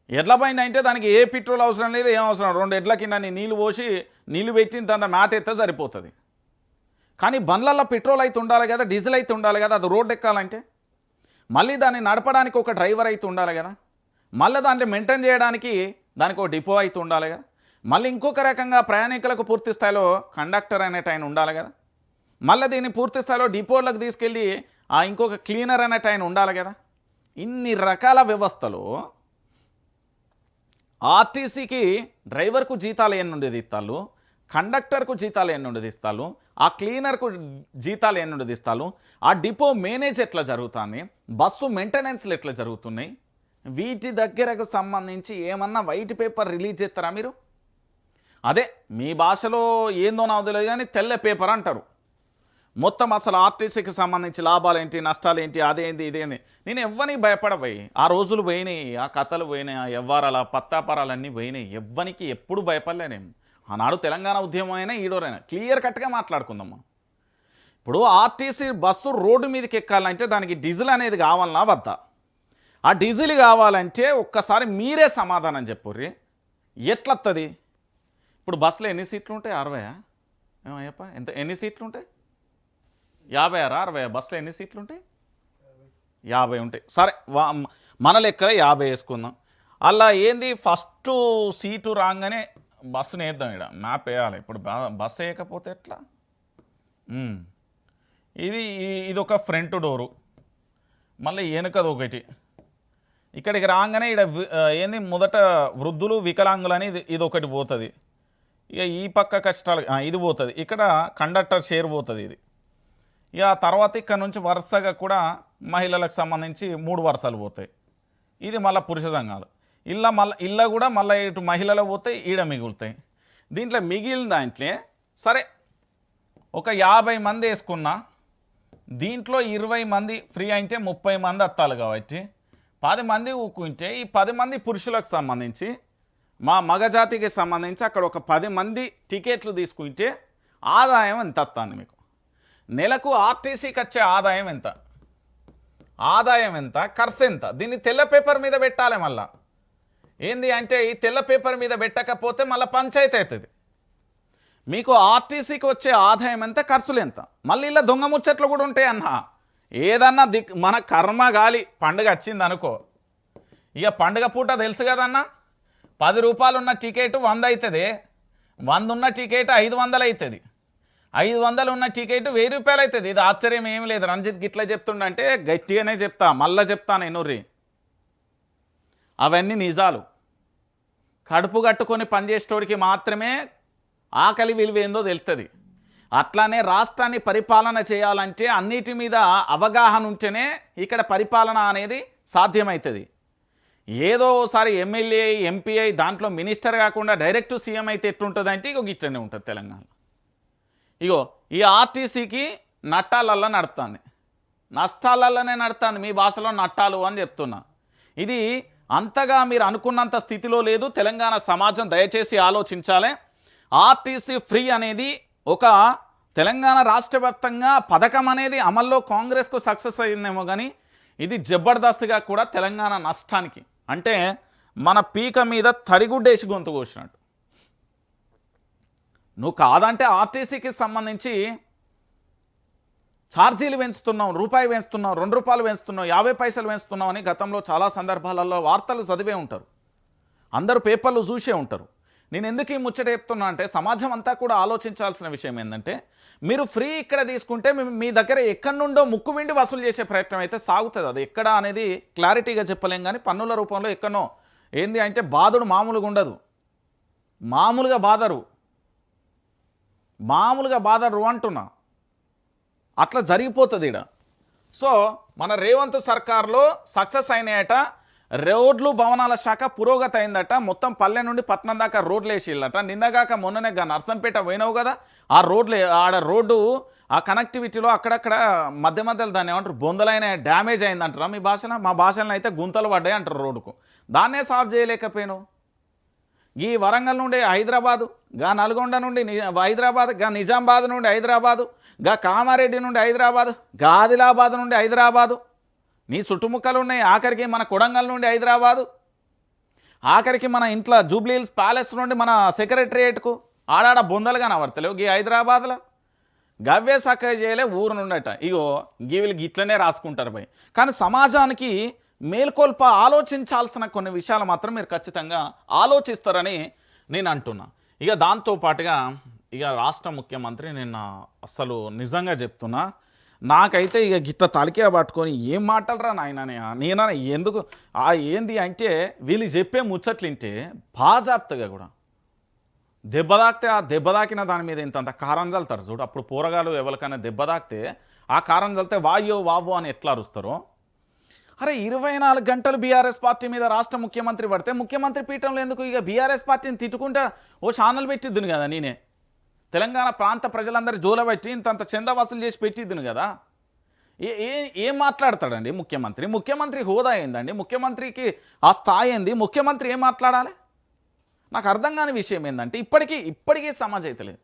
ఎడ్ల బండి అంటే దానికి ఏ పెట్రోల్ అవసరం లేదు, ఏం అవసరం, 2 ఎడ్ల కింద నీళ్ళు పోసి నీళ్ళు పెట్టి దాని మేత ఎత్తే సరిపోతుంది. కానీ బండ్లల్లో పెట్రోల్ అయితే ఉండాలి కదా, డీజిల్ అయితే ఉండాలి కదా. అది రోడ్డు ఎక్కాలంటే మళ్ళీ దాన్ని నడపడానికి ఒక డ్రైవర్ అయితే ఉండాలి కదా, మళ్ళీ దాంట్లో మెయింటైన్ చేయడానికి దానికి ఒక డిపో అయితే ఉండాలి కదా, మళ్ళీ ఇంకొక రకంగా ప్రయాణికులకు పూర్తి స్థాయిలో కండక్టర్ అనేట ఆయన ఉండాలి కదా, మళ్ళీ దీన్ని పూర్తి స్థాయిలో డిపోలకు తీసుకెళ్ళి ఇంకొక క్లీనర్ అనేట ఆయన ఉండాలి కదా. ఇన్ని రకాల వ్యవస్థలు ఆర్టీసీకి డ్రైవర్కు జీతాలు ఎన్నుండేది ఇస్తాలు, కండక్టర్కు జీతాలు ఎన్నుండేది ఇస్తాలు, ఆ క్లీనర్కు జీతాలు ఎన్నుండేది ఇస్తాలు, ఆ డిపో మేనేజ్ ఎట్లా జరుగుతుంది, బస్సు మెయింటెనెన్స్లు ఎట్లా జరుగుతున్నాయి, వీటి దగ్గరకు సంబంధించి ఏమన్నా వైట్ పేపర్ రిలీజ్ చేస్తారా మీరు? అదే మీ భాషలో ఏందో నాకు తెలియదు కానీ తెల్ల పేపర్ అంటారు. మొత్తం అసలు ఆర్టీసీకి సంబంధించి లాభాలు ఏంటి, నష్టాలు ఏంటి, అదేంటి ఇదేంది. నేను ఎవ్వనికి భయపడబోయి, ఆ రోజులు పోయినాయి, ఆ కథలు పోయినాయి, ఆ వ్యవహారాల పత్తాపరాలన్నీ పోయినాయి. ఎవ్వనికి ఎప్పుడు భయపడలేనేం. ఆనాడు తెలంగాణ ఉద్యమం అయినా ఈడోరైనా క్లియర్ కట్గా మాట్లాడుకుందాం మనం. ఇప్పుడు ఆర్టీసీ బస్సు రోడ్డు మీదకి ఎక్కాలంటే దానికి డీజిల్ అనేది కావాలన్నా వద్దా? ఆ డీజిల్ కావాలంటే ఒక్కసారి మీరే సమాధానం చెప్పుర్రి, ఎట్లత్తది? ఇప్పుడు బస్సులో ఎన్ని సీట్లు ఉంటాయి? 60? ఏమయ్యప్ప ఎంత, ఎన్ని సీట్లు ఉంటాయి? 50 60? బస్సులో ఎన్ని సీట్లు ఉంటాయి? 50 ఉంటాయి. సరే మన లెక్కల 50 వేసుకుందాం. అలా ఏంది, ఫస్ట్ సీటు రాగానే బస్సుని వేద్దాం, ఇక్కడ మ్యాప్ వేయాలి. ఇప్పుడు బస్సు వేయకపోతే ఎట్లా? ఇది ఒక ఫ్రంట్ డోరు, మళ్ళీ వెనుకది ఒకటి, ఇక్కడికి రాగానే ఇక్కడ ఏంది మొదట వృద్ధులు వికలాంగులు అని ఇది ఒకటి పోతుంది. ఇక ఈ పక్క కష్టాలు ఇది పోతుంది. ఇక్కడ కండక్టర్ షేర్ పోతుంది ఇది. ఇక తర్వాత ఇక్కడ నుంచి వరుసగా కూడా మహిళలకు సంబంధించి 3 వరుసలు పోతాయి. ఇది మళ్ళీ పురుష సంఘాలు. ఇళ్ళ కూడా మళ్ళీ ఇటు మహిళలు పోతాయి, ఈడ మిగులుతాయి. దీంట్లో మిగిలిన దాంట్లో సరే ఒక 50 మంది వేసుకున్నా, దీంట్లో 20 మంది ఫ్రీ అయితే 30 మంది వస్తాలు కాబట్టి 10 మంది ఊకుంటే ఈ 10 మంది పురుషులకు సంబంధించి మా మగజాతికి సంబంధించి అక్కడ ఒక 10 మంది టికెట్లు తీసుకుంటే ఆదాయం ఎంత వస్తుంది మీకు? నెలకు ఆర్టీసీకి వచ్చే ఆదాయం ఎంత? ఆదాయం ఎంత? ఖర్చు ఎంత? దీన్ని తెల్ల పేపర్ మీద పెట్టాలి. మళ్ళా ఏంది అంటే ఈ తెల్ల పేపర్ మీద పెట్టకపోతే మళ్ళీ పంచాయతీ అవుతుంది. మీకు ఆర్టీసీకి వచ్చే ఆదాయం ఎంత, ఖర్చులు ఎంత? మళ్ళీ ఇలా దొంగ ముచ్చట్లు కూడా ఉంటాయి అన్న. ఏదన్నా మన కర్మ గాలి పండుగ వచ్చింది అనుకో, ఇక పండుగ పూట తెలుసు కదన్న, 10 రూపాయలు ఉన్న టికెట్ 100 అవుతుంది, 100 ఉన్న టికెట్ 500 అవుతుంది, 500 ఉన్న టికెట్ 1000 రూపాయలు అవుతుంది. ఇది ఆశ్చర్యం ఏం లేదు. రంజిత్ గిట్లా చెప్తుండంటే గట్టిగానే చెప్తా, మళ్ళీ చెప్తాను ఎనుర్రి. అవన్నీ నిజాలు. కడుపు కట్టుకొని పనిచేసేటోడికి మాత్రమే ఆకలి విలువ ఏందో తెలుస్తుంది. అట్లానే రాష్ట్రాన్ని పరిపాలన చేయాలంటే అన్నిటి మీద అవగాహన ఉంటేనే ఇక్కడ పరిపాలన అనేది సాధ్యమవుతుంది. ఏదో ఒకసారి ఎమ్మెల్యే ఎంపీ అయి దాంట్లో మినిస్టర్ కాకుండా డైరెక్ట్ సీఎం అయితే ఎట్లుంటుందంటే ఇగో గిట్లనే ఉంటుంది తెలంగాణ. ఇగో ఈ ఆర్టీసీకి నట్టాలల్లా నడుస్తుంది, నష్టాలల్లనే నడుస్తుంది. మీ భాషలో నట్టాలు అని చెప్తున్నా. ఇది అంతగా మీరు అనుకున్నంత స్థితిలో లేదు. తెలంగాణ సమాజం దయచేసి ఆలోచించాలి. ఆర్టీసీ ఫ్రీ అనేది ఒక తెలంగాణ రాష్ట్ర వ్యాప్తంగా పథకం అనేది అమల్లో కాంగ్రెస్కు సక్సెస్ అయిందేమో కానీ ఇది జబర్దస్త్గా కూడా తెలంగాణ నష్టానికి, అంటే మన పీక మీద తడిగుడ్డేసి గొంతు కోసినట్టు. నువ్వు కాదంటే ఆర్టీసీకి సంబంధించి ఛార్జీలు పెంచుతున్నావు, రూపాయి పెంచుతున్నావు, 2 రూపాయలు పెంచుతున్నావు, 50 పైసలు పెంచుతున్నావు అని గతంలో చాలా సందర్భాలలో వార్తలు చదివే ఉంటారు, అందరూ పేపర్లు చూసే ఉంటారు. నేను ఎందుకు ఈ ముచ్చట చెప్తున్నా అంటే సమాజం అంతా కూడా ఆలోచించాల్సిన విషయం ఏంటంటే మీరు ఫ్రీ ఇక్కడ తీసుకుంటే మీ దగ్గర ఎక్కడి నుండో ముక్కు విండి వసూలు చేసే ప్రయత్నం అయితే సాగుతుంది. అది ఎక్కడ అనేది క్లారిటీగా చెప్పలేం కానీ పన్నుల రూపంలో ఎక్కడనో ఏంది అంటే బాధుడు మామూలుగా ఉండదు, మామూలుగా బాధరు అంటున్నా. అట్లా జరిగిపోతుంది ఇక్కడ. సో మన రేవంత్ సర్కార్లో సక్సెస్ అయినాయట. రోడ్లు భవనాల శాఖ పురోగతి అయిందట. మొత్తం పల్లె నుండి పట్టణం దాకా రోడ్లు వేసిళ్ళట. నిన్నగాక మొన్ననే నర్సంపేట పోయినావు కదా, ఆ రోడ్లు ఆడ రోడ్డు ఆ కనెక్టివిటీలో అక్కడక్కడ మధ్యలో దాన్ని ఏమంటారు బొందలైన డ్యామేజ్ అయిందంటారా మీ భాషలో? మా భాషలో అయితే గుంతలు పడ్డాయి అంటారు రోడ్డుకు. దాన్నే సాల్వ్ చేయలేకపోయాను. ఈ వరంగల్ నుండి హైదరాబాదు, గా నల్గొండ నుండి హైదరాబాద్, గా నిజామాబాద్ నుండి హైదరాబాదు, గా కామారెడ్డి నుండి హైదరాబాదు, గా ఆదిలాబాద్ నుండి హైదరాబాదు, నీ చుట్టుముక్కలు ఉన్నాయి. ఆఖరికి మన కొడంగల్ నుండి హైదరాబాదు, ఆఖరికి మన ఇంట్లో జూబ్లీహిల్స్ ప్యాలెస్ నుండి మన సెక్రటరియేట్కు ఆడాడ బొందలు కనబడతలేవు ఈ హైదరాబాద్లో. గవ్వే సక్కగా చేయలే ఊరు నుండట. ఇగో వీళ్ళు గిట్లనే రాసుకుంటారు భయ్. కానీ సమాజానికి మేల్కొల్ప ఆలోచించాల్సిన కొన్ని విషయాలు మాత్రం మీరు ఖచ్చితంగా ఆలోచిస్తారని నేను అంటున్నా. ఇక దాంతోపాటుగా ఇక రాష్ట్ర ముఖ్యమంత్రి నిన్న అసలు నిజంగా చెప్తున్నా, నాకైతే ఇక గిట్ల తలకే పట్టుకొని ఏం మాటలరా నాయననే నేన ఎందుకు ఏంది అంటే వీళ్ళు చెప్పే ముచ్చట్లింటే బాజాప్తగా కూడా దెబ్బ తాకితే ఆ దెబ్బ తాకిన దాని మీద ఇంతంత కారం చల్లుతారు చూడు. అప్పుడు పోరగాలు ఎవరికైనా దెబ్బ తాకితే ఆ కారం చల్లితే వాయో వావో అని ఎట్లా అరుస్తారో, అరే 24 గంటలు బీఆర్ఎస్ పార్టీ మీద రాష్ట్ర ముఖ్యమంత్రి పడితే ముఖ్యమంత్రి పీఠంలో ఎందుకు ఇక బీఆర్ఎస్ పార్టీని తిట్టుకుంటా ఓ ఛానల్ పెట్టిద్దును కదా. నేనే తెలంగాణ ప్రాంత ప్రజలందరూ జోలబెట్టి ఇంతంత చందా వసూలు చేసి పెట్టిద్దును కదా. ఏం మాట్లాడతాడండి ముఖ్యమంత్రి? ముఖ్యమంత్రి హోదా ఏందండి? ముఖ్యమంత్రికి ఆ స్థాయి ఏంది? ముఖ్యమంత్రి ఏం మాట్లాడాలి? నాకు అర్థం కాని విషయం ఏంటంటే ఇప్పటికీ సమాజం అయితే లేదు.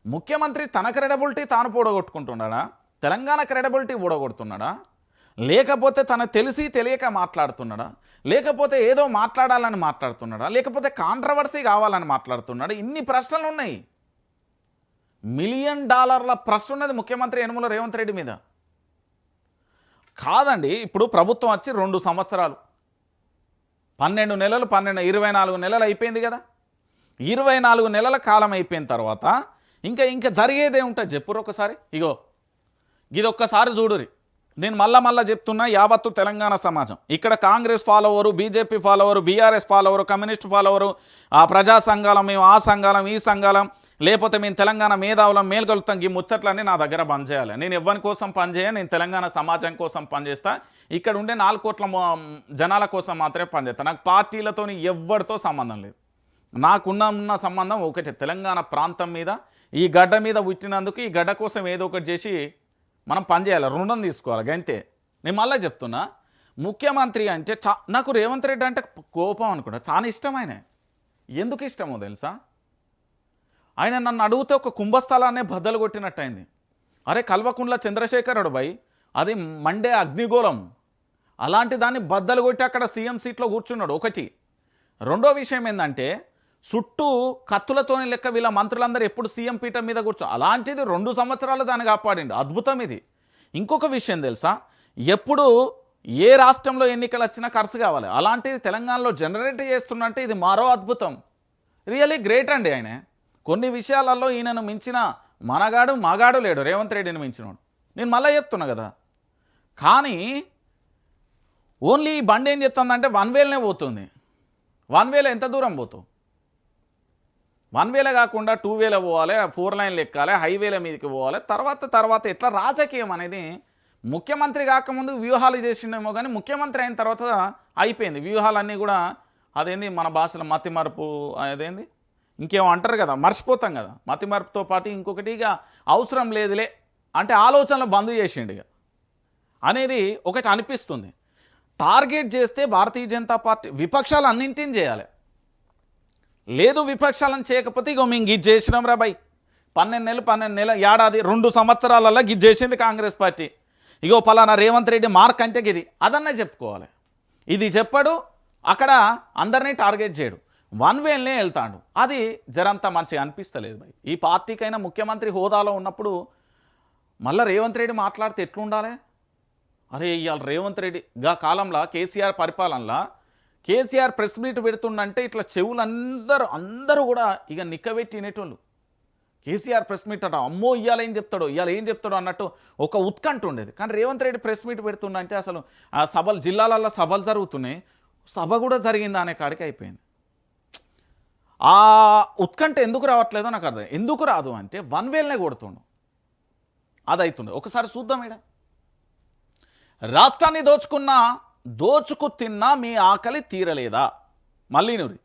ముఖ్యమంత్రి తన క్రెడిబిలిటీ తాను పూడగొట్టుకుంటున్నాడా? తెలంగాణ క్రెడిబిలిటీ పూడగొడుతున్నాడా? లేకపోతే తనకు తెలిసి తెలియక మాట్లాడుతున్నాడా? లేకపోతే ఏదో మాట్లాడాలని మాట్లాడుతున్నాడా? లేకపోతే కాంట్రవర్సీ కావాలని మాట్లాడుతున్నాడా? ఇన్ని ప్రశ్నలు ఉన్నాయి. $1 మిలియన్ ప్రశ్న ఉన్నది ముఖ్యమంత్రి యనుమల రేవంత్ రెడ్డి మీద. కాదండి, ఇప్పుడు ప్రభుత్వం వచ్చి 2 సంవత్సరాలు 12 నెలలు 24 నెలలు అయిపోయింది కదా. 24 నెలల కాలం అయిపోయిన తర్వాత ఇంకా జరిగేదే ఉంటుంది చెప్పురు ఒకసారి. ఇగో ఇది ఒక్కసారి చూడురి. నేను మళ్ళా చెప్తున్నా, యావత్తు తెలంగాణ సమాజం, ఇక్కడ Congress follower, BJP follower, BRS follower, communist follower, ఆ ప్రజా సంఘాలం, మేము ఆ సంఘాలం ఈ సంఘాలం, లేకపోతే మేము తెలంగాణ మేధావులం మేల్గొలుతాం, ఈ ముచ్చట్లన్నీ నా దగ్గర బంద్ చేయాలి. నేను ఎవరి కోసం పనిచేయ, నేను తెలంగాణ సమాజం కోసం పనిచేస్తా. ఇక్కడ ఉండే 4 కోట్ల జనాల కోసం మాత్రమే పనిచేస్తా. నాకు పార్టీలతో ఎవరితో సంబంధం లేదు. నాకున్న సంబంధం ఒకటే, తెలంగాణ ప్రాంతం మీద, ఈ గడ్డ మీద పుట్టినందుకు ఈ గడ్డ కోసం ఏదో ఒకటి చేసి మనం పనిచేయాలి, రుణం తీసుకోవాలి, గంతే. నేను మళ్ళీ చెప్తున్నా, ముఖ్యమంత్రి అంటే నాకు రేవంత్ రెడ్డి అంటే కోపం అనుకుంటా, చాలా ఇష్టం ఆయన. ఎందుకు ఇష్టమో తెలుసా? ఆయన నన్ను అడిగితే ఒక కుంభస్థలాన్నే బద్దలు కొట్టినట్టు అయింది. అరే కల్వకుంట్ల చంద్రశేఖరుడు భయ్, అది మండే అగ్నిగోళం, అలాంటి దాన్ని బద్దలు కొట్టి అక్కడ సీఎం సీట్లో కూర్చున్నాడు. ఒకటి. రెండో విషయం ఏంటంటే, చుట్టూ కత్తులతోని లెక్క వీళ్ళ మంత్రులందరూ ఎప్పుడు సీఎం పీఠం మీద అలాంటిది 2 సంవత్సరాలు దాన్ని కాపాడిండు. అద్భుతం ఇది. ఇంకొక విషయం తెలుసా, ఎప్పుడు ఏ రాష్ట్రంలో ఎన్నికలు వచ్చినా ఖర్చు కావాలి, అలాంటిది తెలంగాణలో జనరేట్ చేస్తున్నట్టే ఇది మరో అద్భుతం. రియలీ గ్రేట్ అండి ఆయన. కొన్ని విషయాలలో ఈయనను మించిన మగాడు లేడు, రేవంత్ రెడ్డిని మించినోడు. నేను మళ్ళీ చెప్తున్నా కదా. కానీ ఓన్లీ ఈ బండి ఏం చెప్తుందంటే 1 వేలనే పోతుంది. 1 వేల ఎంత దూరం పోతావు? 1 వేల కాకుండా 2 వేల పోవాలి, 4 లైన్లు ఎక్కాలి, హైవేల మీదకి పోవాలి. తర్వాత ఎట్లా రాజకీయం అనేది, ముఖ్యమంత్రి కాకముందు వ్యూహాలు చేసిండేమో కానీ ముఖ్యమంత్రి అయిన తర్వాత అయిపోయింది వ్యూహాలన్నీ కూడా. అదేంది మన భాషలో మతిమరుపు, అదేంది ఇంకేమో అంటారు కదా, మర్చిపోతాం కదా. మతిమరుపుతో పాటు ఇంకొకటి ఇక అవసరం లేదులే అంటే ఆలోచనలు బంద్ చేసిండు ఇక అనేది ఒకటి అనిపిస్తుంది. టార్గెట్ చేస్తే భారతీయ జనతా పార్టీ విపక్షాలు అన్నింటిని చేయాలి. లేదు విపక్షాలను చేయకపోతే ఇగో మేము గిజ్ చేసినాం రా బై, 12 నెలలు ఏడాది 2 సంవత్సరాలలో గిజ్ చేసింది కాంగ్రెస్ పార్టీ. ఇగో పలానా రేవంత్ రెడ్డి మార్క్ అంటే గిది, అదన్నా చెప్పుకోవాలి. ఇది చెప్పాడు, అక్కడ అందరినీ టార్గెట్ చేయడు, 1 వేలనే వెళ్తాడు. అది జరంతా మంచిగా అనిపిస్తలేదు బై. ఈ పార్టీకైనా ముఖ్యమంత్రి హోదాలో ఉన్నప్పుడు మళ్ళీ రేవంత్ రెడ్డి మాట్లాడితే ఎట్లుండాలి? అరే ఇవాళ రేవంత్ రెడ్డి గా కాలంలో కేసీఆర్ పరిపాలనలో కేసీఆర్ ప్రెస్ మీట్ పెడుతుండంటే ఇట్లా చెవులు అందరూ కూడా ఇక నిక్కబెట్టి వినేటోళ్ళు. కేసీఆర్ ప్రెస్ మీట్ అట, అమ్మో ఇవాళ ఏం చెప్తాడో అన్నట్టు ఒక ఉత్కంఠ ఉండేది. కానీ రేవంత్ రెడ్డి ప్రెస్ మీట్ పెడుతుండంటే అసలు ఆ సభలు, జిల్లాలలో సభలు జరుగుతున్నాయి, సభ కూడా జరిగిందా అనే కాడికి అయిపోయింది. ఆ ఉత్కంఠ ఎందుకు రావట్లేదో నాకు అర్థం. ఎందుకు రాదు అంటే 1 వేలనే కొడుతుండు, అది అవుతుండే. ఒకసారి చూద్దాం. ఇక్కడ రాష్ట్రాన్ని దోచుకు తిన్నా మీ ఆకలి తీరలేదా? మల్లీనూరి,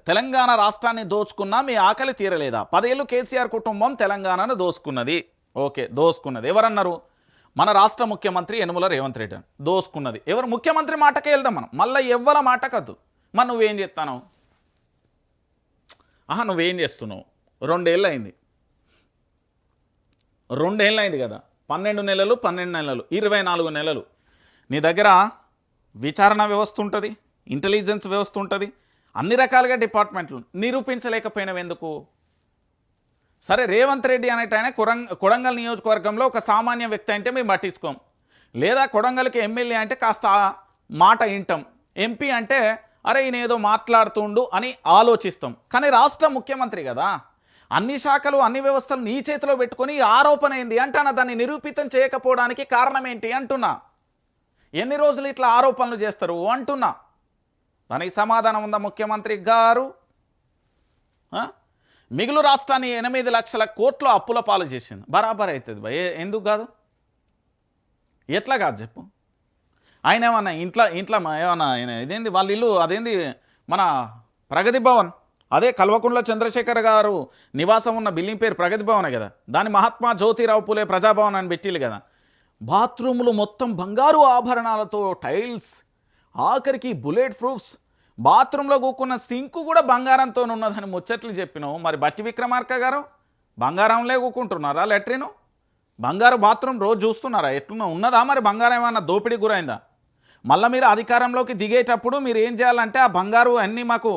తెలంగాణ రాష్ట్రాన్ని దోచుకున్నా మీ ఆకలి తీరలేదా? 10 ఏళ్ళు కేసీఆర్ కుటుంబం తెలంగాణను దోసుకున్నది. ఓకే, దోసుకున్నది ఎవరన్నారు? మన రాష్ట్ర ముఖ్యమంత్రి యనుమల రేవంత్ రెడ్డి. దోసుకున్నది ఎవరు? ముఖ్యమంత్రి మాటకే వెళ్దాం మనం, మళ్ళీ ఎవ్వల మాట కాదు. మరి నువ్వేం చేస్తాను? నువ్వేం చేస్తున్నావు? 2 ఏళ్ళు అయింది. 2 ఏళ్ళు అయింది కదా, 12 నెలలు 24 నెలలు నీ దగ్గర విచారణ వ్యవస్థ ఉంటుంది, ఇంటెలిజెన్స్ వ్యవస్థ ఉంటుంది, అన్ని రకాలుగా డిపార్ట్మెంట్లు నిరూపించలేకపోయినవి ఎందుకు? సరే రేవంత్ రెడ్డి అనేట ఆయన కొడంగల్ నియోజకవర్గంలో ఒక సామాన్య వ్యక్తి అంటే మేము పట్టించుకోం, లేదా కొడంగల్కి ఎమ్మెల్యే అంటే కాస్త మాట వింటాం, ఎంపీ అంటే అరే ఈయన ఏదో మాట్లాడుతుండు అని ఆలోచిస్తాం. కానీ రాష్ట్ర ముఖ్యమంత్రి కదా, అన్ని శాఖలు అన్ని వ్యవస్థలు నీ చేతిలో పెట్టుకొని ఆరోపణ ఏంది అంటానా, దాన్ని నిరూపితం చేయకపోవడానికి కారణం ఏంటి అంటున్నా. ఎన్ని రోజులు ఇట్లా ఆరోపణలు చేస్తారు అంటున్నా. దానికి సమాధానం ఉందా ముఖ్యమంత్రి గారు? మిగులు రాష్ట్రాన్ని 8 లక్షల కోట్ల అప్పుల పాలు చేసింది. బరాబర్ అవుతుంది భయ్, ఎందుకు కాదు? ఎట్లా కాదు చెప్పు? ఆయన ఏమన్నా ఇంట్లో ఏమన్నా ఆయన ఇదేంది వాళ్ళ ఇల్లు, అదేంది మన ప్రగతి భవన్, అదే కల్వకుంట్ల చంద్రశేఖర్ గారు నివాసం ఉన్న బిల్డింగ్ పేరు ప్రగతి భవనే కదా, దాన్ని మహాత్మా జ్యోతిరావు పూలే ప్రజాభవన్ అని పెట్టిల్లు కదా. బాత్రూములు మొత్తం బంగారు ఆభరణాలతో, టైల్స్, ఆఖరికి బుల్లెట్ ప్రూఫ్స్, బాత్రూంలో కూకున్న సింకు కూడా బంగారంతో ఉన్నదని ముచ్చట్లు చెప్పినావు. మరి బట్టి విక్రమార్క గారు బంగారంలే కూకుంటున్నారా? లెట్రిను బంగారు బాత్రూమ్ రోజు చూస్తున్నారా? ఎట్లున్నా ఉన్నదా? మరి బంగారం ఏమన్నా దోపిడీ గురైందా? మళ్ళీ మీరు అధికారంలోకి దిగేటప్పుడు మీరు ఏం చేయాలంటే ఆ బంగారు అన్నీ మాకు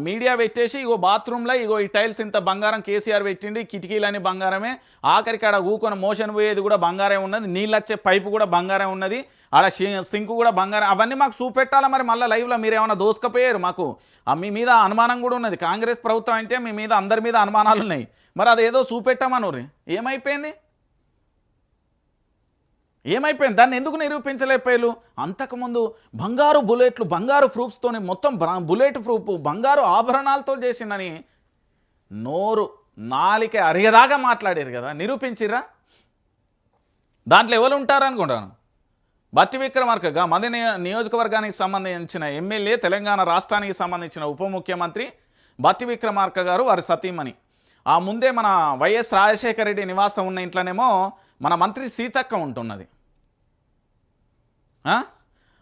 మీడియా పెట్టేసి ఇగో బాత్రూంలో ఇగో ఈ టైల్స్ ఇంత బంగారం కేసీఆర్ పెట్టిండి, కిటికీలని బంగారమే, ఆఖరికి ఆడ ఊకొని మోషన్ పోయేది కూడా బంగారం ఉన్నది, నీళ్ళు వచ్చే పైపు కూడా బంగారం ఉన్నది, ఆడ సింకు కూడా బంగారం, అవన్నీ మాకు చూపెట్టాలా. మరి మళ్ళీ లైవ్లో మీరు ఏమైనా దోసుకపోయారు? మాకు మీ మీద అనుమానం కూడా ఉన్నది. కాంగ్రెస్ ప్రభుత్వం అంటే మీ మీద అందరి మీద అనుమానాలు ఉన్నాయి. మరి అదేదో చూపెట్టామనుర్రి, ఏమైపోయింది? ఏమైపోయింది? దాన్ని ఎందుకు నిరూపించలేకపోయారు? అంతకుముందు బంగారు బుల్లెట్లు, బంగారు ప్రూఫ్స్తోని మొత్తం బుల్లెట్ ప్రూఫ్, బంగారు ఆభరణాలతో చేసిందని నోరు నాలిక అరిగదాగా మాట్లాడారు కదా, నిరూపించిరా? దాంట్లో ఎవరు ఉంటారనుకుంటాను? బట్టి విక్రమార్కగా మది నియోజకవర్గానికి సంబంధించిన ఎమ్మెల్యే, తెలంగాణ రాష్ట్రానికి సంబంధించిన ఉప ముఖ్యమంత్రి బట్టి విక్రమార్క గారు, వారి సతీమణి. ఆ ముందే మన వైఎస్ రాజశేఖర రెడ్డి నివాసం ఉన్న ఇంట్లోనేమో మన మంత్రి సీతక్క ఉంటున్నది.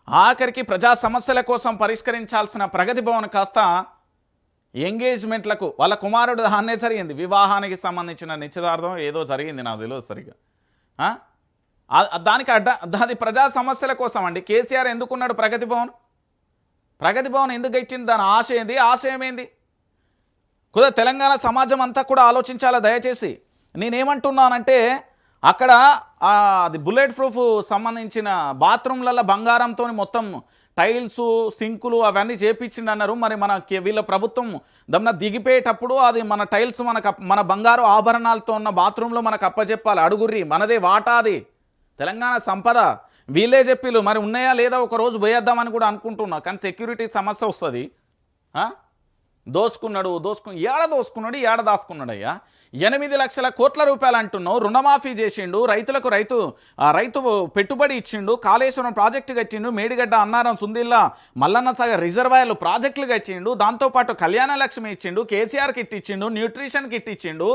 ఆఖరికి ప్రజా సమస్యల కోసం పరిష్కరించాల్సిన ప్రగతి భవన్ కాస్త ఎంగేజ్మెంట్లకు వాళ్ళ కుమారుడు దాన్నే జరిగింది. వివాహానికి సంబంధించిన నిశ్చితార్థం ఏదో జరిగింది, నాకు తెలియదు సరిగా. దానికి అది ప్రజా సమస్యల కోసం అండి. కేసీఆర్ ఎందుకున్నాడు ప్రగతి భవన్? ప్రగతి భవన్ ఎందుకు ఇచ్చింది? దాని ఆశ ఏంది? ఆశయం ఏంది? కుదా తెలంగాణ సమాజం అంతా కూడా ఆలోచించాలా దయచేసి. నేనేమంటున్నానంటే అక్కడ అది బుల్లెట్ ప్రూఫ్ సంబంధించిన బాత్రూమ్లలో బంగారంతో మొత్తం టైల్స్, సింకులు అవన్నీ చేపించిండు అన్నారు. మరి మన వీళ్ళ ప్రభుత్వం దమ్న దిగిపోయేటప్పుడు అది మన టైల్స్ మన బంగారు ఆభరణాలతో ఉన్న బాత్రూంలో మనకు అప్పచెప్పాలి. అడుగుర్రి, మనదే వాటాది, తెలంగాణ సంపద. వీళ్ళే చెప్పిళ్ళు, మరి ఉన్నాయా లేదా ఒక రోజు పోయేద్దామని కూడా అనుకుంటున్నా. కానీ సెక్యూరిటీ సమస్య వస్తుంది. దోసుకున్నాడు ఏడ దాచుకున్నాడు అయ్యా? 8 లక్షల కోట్ల రూపాయలు అంటున్నావు. రుణమాఫీ చేసిండు, రైతులకు రైతు పెట్టుబడి ఇచ్చిండు, కాళేశ్వరం ప్రాజెక్టు కట్టిండు, మేడిగడ్డ, అన్నారం, సుందిల్లా, మల్లన్న సాగర్ రిజర్వాయర్లు ప్రాజెక్టులు కట్టిండు, దాంతోపాటు కళ్యాణ లక్ష్మి ఇచ్చిండు, కేసీఆర్ కిట్ ఇచ్చిండు, న్యూట్రిషన్ కిట్ ఇచ్చిండు.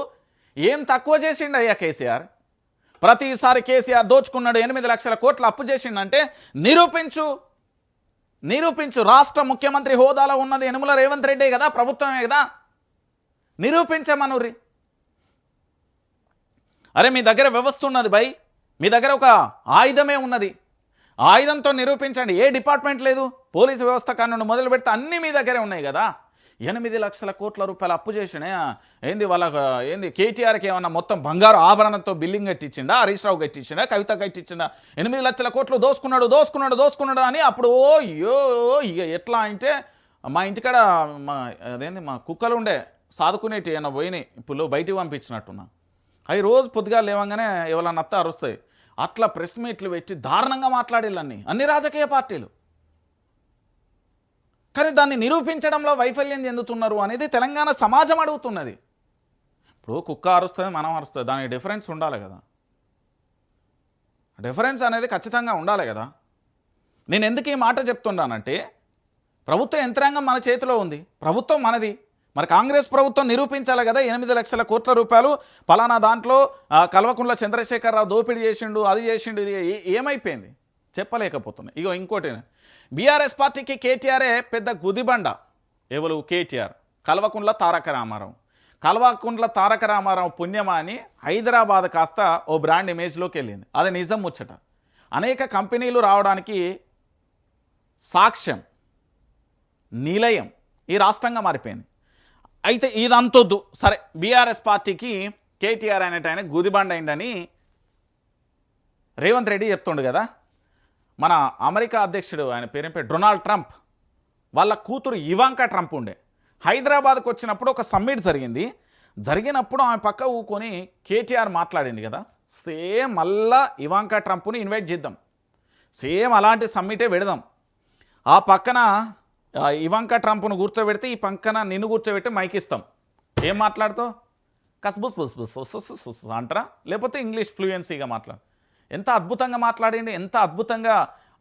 ఏం తక్కువ చేసిండు అయ్యా కేసీఆర్? ప్రతిసారి కేసీఆర్ దోచుకున్నాడు, 8 లక్షల కోట్ల అప్పు చేసిండంటే నిరూపించు. రాష్ట్ర ముఖ్యమంత్రి హోదాలో ఉన్నది యనుమల రేవంత్ రెడ్డే కదా, ప్రభుత్వమే కదా, నిరూపించమనుర్రి. అరే మీ దగ్గర వ్యవస్థ ఉన్నది భయ్, మీ దగ్గర ఒక ఆయుధమే ఉన్నది, ఆయుధంతో నిరూపించండి. ఏ డిపార్ట్మెంట్ లేదు, పోలీసు వ్యవస్థ కానుండి మొదలు పెడితే అన్నీ మీ దగ్గరే ఉన్నాయి కదా. 8 లక్షల కోట్ల రూపాయలు అప్పు చేసిన ఏంది వాళ్ళకు? ఏంది కేటీఆర్కి ఏమన్నా మొత్తం బంగారు ఆభరణంతో బిల్డింగ్ కట్టించిండా? హరీష్ రావు కట్టించిండా? కవిత కట్టించిండా? 8 లక్షల కోట్లు దోసుకున్నాడు అని అప్పుడు ఇక ఎట్లా అంటే మా ఇంటికాడ మా కుక్కలు ఉండే సాదుకునేటి ఏమన్నా పోయినాయి, ఇప్పుడు బయటికి పంపించినట్టున్నా. అవి రోజు పొద్దుగా లేవంగానే ఎవరన్నా అత్త అరుస్తాయి. అట్లా ప్రెస్ మీట్లు పెట్టి దారుణంగా మాట్లాడేళ్ళన్నీ అన్ని రాజకీయ పార్టీలు. కానీ దాన్ని నిరూపించడంలో వైఫల్యం చెందుతున్నారు అనేది తెలంగాణ సమాజం అడుగుతున్నది. ఇప్పుడు కుక్క అరుస్తుంది, మనం అరుస్తుంది, దానికి డిఫరెన్స్ ఉండాలి కదా. డిఫరెన్స్ అనేది ఖచ్చితంగా ఉండాలి కదా. నేను ఎందుకు ఈ మాట చెప్తున్నానంటే ప్రభుత్వ యంత్రాంగం మన చేతిలో ఉంది, ప్రభుత్వం మనది. మరి కాంగ్రెస్ ప్రభుత్వం నిరూపించాలి కదా. 8 లక్షల కోట్ల రూపాయలు పలానా దాంట్లో కల్వకుంట్ల చంద్రశేఖరరావు దోపిడీ చేసిండు, అది చేసిండు, ఇది ఏమైపోయింది చెప్పలేకపోతున్నాయి. ఇగో ఇంకోటి, బీఆర్ఎస్ పార్టీకి కేటీఆరే పెద్ద గుదిబండ. ఎవరు? కేటీఆర్. కల్వకుంట్ల తారక రామారావు పుణ్యమా అని హైదరాబాద్ కాస్త ఓ బ్రాండ్ ఇమేజ్లోకి వెళ్ళింది. అది నిజం ముచ్చట. అనేక కంపెనీలు రావడానికి సాక్ష్యం, నిలయం ఈ రాష్ట్రంగా మారిపోయింది. అయితే ఇదంతొద్దు, సరే బీఆర్ఎస్ పార్టీకి కేటీఆర్ అనేట ఆయన గుదిబండ అయిందని రేవంత్ రెడ్డి చెప్తుండు కదా. మన అమెరికా అధ్యక్షుడు, ఆయన పేరు డొనాల్డ్ ట్రంప్, వాళ్ళ కూతురు ఇవాంకా ట్రంప్ ఉండే హైదరాబాద్కు వచ్చినప్పుడు ఒక సమ్మిట్ జరిగినప్పుడు ఆమె పక్క ఊకొని కేటీఆర్ మాట్లాడింది కదా. సేమ్ మళ్ళా ఇవాంకా ట్రంప్ని ఇన్వైట్ చేద్దాం, సేమ్ అలాంటి సమ్మిటే పెడదాం. ఆ పక్కన ఇవాంకా ట్రంప్ను కూర్చోబెడితే ఈ పక్కన నిన్ను కూర్చోబెట్టి మైక్ ఇస్తాం. ఏం మాట్లాడుతావు? కస్బుస్ బుస్ బుస్ బుస్ అంటారా? లేకపోతే ఇంగ్లీష్ ఫ్లూయెన్సీగా మాట్లాడు. ఎంత అద్భుతంగా మాట్లాడిండు, ఎంత అద్భుతంగా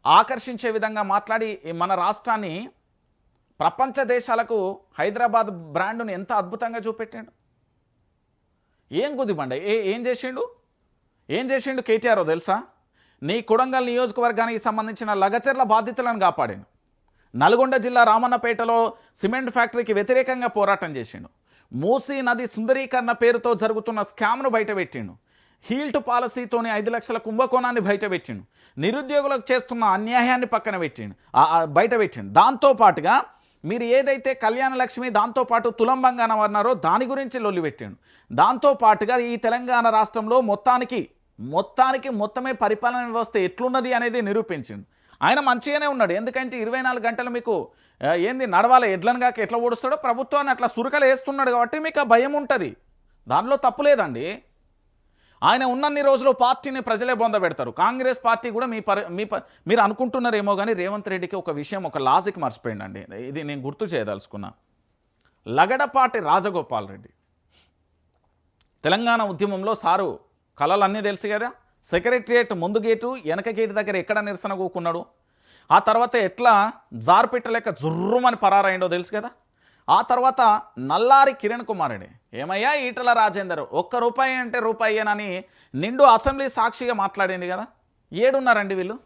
ఆకర్షించే విధంగా మాట్లాడి మన రాష్ట్రాన్ని ప్రపంచ దేశాలకు హైదరాబాద్ బ్రాండ్ను ఎంత అద్భుతంగా చూపెట్టాడు. ఏం గుదిబండ, ఏం చేసిండు కేటీఆర్ తెలుసా? నీ కొడంగల్ నియోజకవర్గానికి సంబంధించిన లగచర్ల బాధితులను కాపాడాను. నల్గొండ జిల్లా రామన్నపేటలో సిమెంట్ ఫ్యాక్టరీకి వ్యతిరేకంగా పోరాటం చేసిండు. మూసీ నది సుందరీకరణ పేరుతో జరుగుతున్న స్కామ్ను బయటపెట్టిండు. హీల్ట్ పాలసీతోని 5 లక్షల కుంభకోణాన్ని బయటపెట్టిండు. నిరుద్యోగులకు చేస్తున్న అన్యాయాన్ని బయటపెట్టిండు. దాంతోపాటుగా మీరు ఏదైతే కళ్యాణ లక్ష్మి దాంతోపాటు తులం బంగారం అన్నారో దాని గురించి లొల్లిపెట్టిండు. దాంతోపాటుగా ఈ తెలంగాణ రాష్ట్రంలో మొత్తమే పరిపాలన వ్యవస్థ ఎట్లున్నది అనేది నిరూపించిండు. ఆయన మంచిగానే ఉన్నాడు. ఎందుకంటే 24 గంటలు మీకు ఏంది నడవాలి, ఎడ్లను కాక ఎట్లా ఓడుస్తాడో ప్రభుత్వాన్ని అట్లా సురకలు వేస్తున్నాడు కాబట్టి మీకు ఆ భయం ఉంటుంది. దానిలో తప్పు లేదండి. ఆయన ఉన్నన్ని రోజులు పార్టీని ప్రజలే బొందబెడతారు. కాంగ్రెస్ పార్టీ కూడా మీరు అనుకుంటున్నారేమో కానీ రేవంత్ రెడ్డికి ఒక విషయం, ఒక లాజిక్ మర్చిపోయిందండి. ఇది నేను గుర్తు చేయదలుచుకున్నా. లగడపాటి రాజగోపాల్ రెడ్డి తెలంగాణ ఉద్యమంలో సారు కళలన్నీ తెలుసు కదా. సెక్రటరియట్ ముందు గేటు వెనక గేటు దగ్గర ఎక్కడ నిరసన కూకున్నాడు, ఆ తర్వాత ఎట్లా జారుపెట్టలేక జుర్రుమని పరారైండో తెలుసు కదా. ఆ తర్వాత నల్లారి కిరణ్ కుమార్ రెడ్డి ఏమయ్యా ఈటల రాజేందర్ ₹1 అంటే రూపాయేనని నిండు అసెంబ్లీ సాక్షిగా మాట్లాడింది కదా. ఏడున్నారండి వీళ్ళు?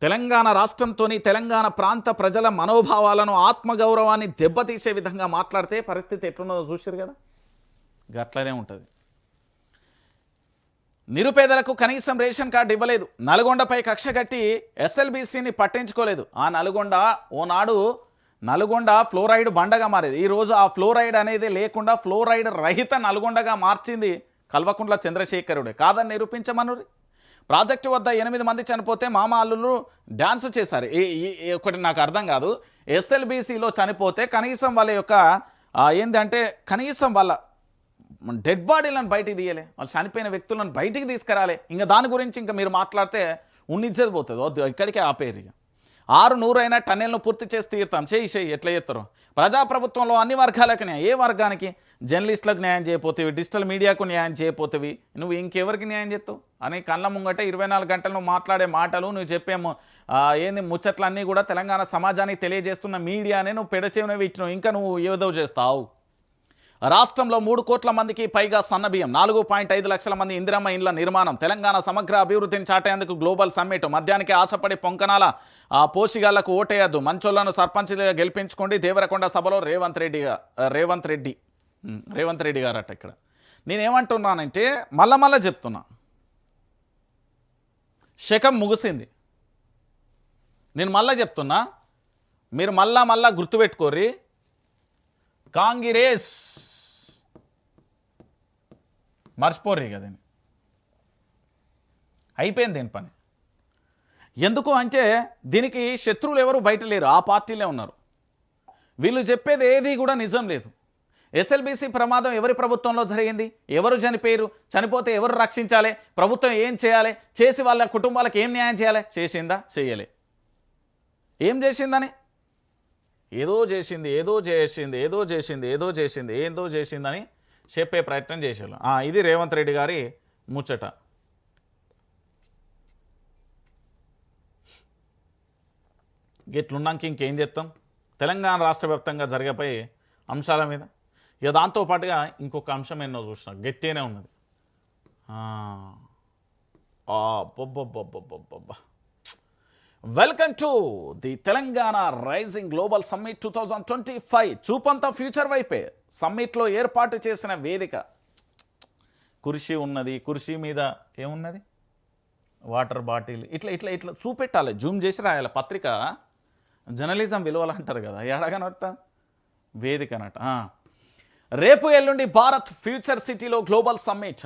తెలంగాణ రాష్ట్రంతోని తెలంగాణ ప్రాంత ప్రజల మనోభావాలను, ఆత్మగౌరవాన్ని దెబ్బతీసే విధంగా మాట్లాడితే పరిస్థితి ఎట్లున్నదో చూసారు కదా. గట్లనే ఉంటుంది. నిరుపేదలకు కనీసం రేషన్ కార్డు ఇవ్వలేదు. నల్గొండపై కక్ష కట్టి ఎస్ఎల్బీసీని పట్టించుకోలేదు. ఆ నల్గొండ ఫ్లోరైడ్ బండగా మారేది. ఈరోజు ఆ ఫ్లోరైడ్ అనేది లేకుండా ఫ్లోరైడ్ రహిత నల్గొండగా మార్చింది కల్వకుంట్ల చంద్రశేఖరుడే. కాదని నిరూపించమనురి. ప్రాజెక్టు వద్ద 8 మంది చనిపోతే మామ అల్లులు డ్యాన్స్ చేశారు. ఒకటి నాకు అర్థం కాదు, ఎస్ఎల్బీసీలో చనిపోతే కనీసం వాళ్ళ యొక్క ఏంటంటే కనీసం వాళ్ళ డెడ్ బాడీలను బయటికి తీయలే, వాళ్ళు చనిపోయిన వ్యక్తులను బయటికి తీసుకురాలే. ఇంకా దాని గురించి ఇంకా మీరు మాట్లాడితే ఉన్నిచ్చేది పోతుంది. ఇక్కడికే ఆపేరు. ఇక 600 టన్నెల్ను పూర్తి చేసి తీరుతాం. చేయి ఎట్లా చేస్తారో. ప్రజాప్రభుత్వంలో అన్ని వర్గాలకు న్యాయం. ఏ వర్గానికి? జర్నలిస్టులకు న్యాయం చేయపోతేవి, డిజిటల్ మీడియాకు న్యాయం చేయపోతేవి, నువ్వు ఇంకెవరికి న్యాయం చేస్తావు అని కళ్ళ ముంగట 24 గంటలు నువ్వు మాట్లాడే మాటలు, నువ్వు చెప్పేమో ఏంది ముచ్చట్లన్నీ కూడా తెలంగాణ సమాజానికి తెలియజేస్తున్న మీడియానే నువ్వు పెడచేవినవి ఇచ్చినావు. ఇంకా నువ్వు ఏదో చేస్తావు. రాష్ట్రంలో 3 కోట్ల మందికి పైగా సన్నబియ్యం, 4.5 లక్షల మంది ఇందిరమ్మ ఇండ్ల నిర్మాణం, తెలంగాణ సమగ్ర అభివృద్ధిని చాటేందుకు గ్లోబల్ సమ్మిట్, మద్యానికి ఆశపడి పొంకనాల పోషిగాళ్లకు ఓటేయద్దు, మంచోళ్లను సర్పంచ్లుగా గెలిపించుకోండి, దేవరకొండ సభలో రేవంత్ రెడ్డి గారట. ఇక్కడ నేనేమంటున్నానంటే మళ్ళా చెప్తున్నా, శకం ముగిసింది. నేను మళ్ళా చెప్తున్నా, మీరు మళ్ళా గుర్తుపెట్టుకోర్రి. కాంగ్రెస్ మర్చిపోర్రీ కదండి, అయిపోయింది దీని పని. ఎందుకు అంటే దీనికి శత్రువులు ఎవరు బయట లేరు, ఆ పార్టీలే ఉన్నారు. వీళ్ళు చెప్పేది ఏది కూడా నిజం లేదు. ఎస్ఎల్బీసీ ప్రమాదం ఎవరి ప్రభుత్వంలో జరిగింది? ఎవరు చనిపోయారు? చనిపోతే ఎవరు రక్షించాలి? ప్రభుత్వం ఏం చేయాలి? చేసి వాళ్ళ కుటుంబాలకు ఏం న్యాయం చేయాలి? చేసిందా? చేయలే. ఏం చేసిందని ఏదో చేసిందని చెప్పే ప్రయత్నం చేసేవాళ్ళు. ఇది రేవంత్ రెడ్డి గారి ముచ్చట. గిట్లున్నాక ఇంకేం చెప్తాం? తెలంగాణ రాష్ట్ర వ్యాప్తంగా జరిగిపోయే అంశాల మీద ఇక దాంతోపాటుగా ఇంకొక అంశం ఎన్నో చూసినా గట్టిగానే ఉన్నది. Welcome to the Telangana rising global summit 2025. చూపంతా ఫ్యూచర్ వైపే. సమ్మిట్లో ఏర్పాటు చేసిన వేదిక, కుర్చీ ఉన్నది, కుర్చీ మీద ఏమున్నది? Water bottle. ఇట్లా చూపెట్టాలి, జూమ్ చేసి రాయాలి. పత్రిక జర్నలిజం విలువలు అంటారు కదా, ఎడగనట్ట వేదిక అన్నట్ట. రేపు ఎల్లుండి భారత్ ఫ్యూచర్ సిటీలో గ్లోబల్ సమ్మిట్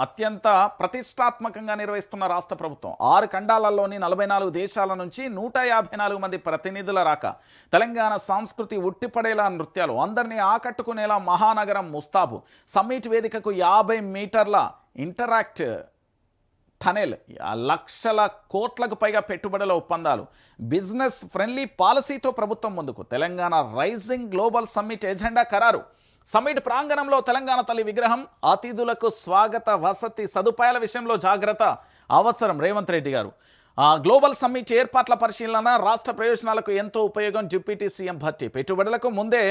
అత్యంత ప్రతిష్టాత్మకంగా నిర్వహిస్తున్న రాష్ట్ర ప్రభుత్వం. 6 ఖండాలలోని 44 దేశాల నుంచి 154 మంది ప్రతినిధుల రాక, తెలంగాణ సంస్కృతి ఉట్టిపడేలా నృత్యాలు, అందరినీ ఆకట్టుకునేలా మహానగరం ముస్తాబు. సమ్మిట్ వేదికకు 50 మీటర్ల ఇంటరాక్ట్ టనెల్, లక్షల కోట్లకు పైగా పెట్టుబడుల ఒప్పందాలు, బిజినెస్ ఫ్రెండ్లీ పాలసీతో ప్రభుత్వం ముందుకు. Telangana rising global summit agenda ఖరారు. సమ్మిట్ ప్రాంగణంలో తెలంగాణ తల్లి విగ్రహం, అతిథులకు స్వాగత, వసతి సదుపాయాల విషయంలో జాగ్రత్త అవసరం. రేవంత్ రెడ్డి గారు గ్లోబల్ సమ్మిట్ ఏర్పాట్ల పరిశీలన రాష్ట్ర ప్రయోజనాలకు ఎంతో ఉపయోగం. డిప్యూటీ సీఎం భట్టి పెట్టుబడులకు ముందే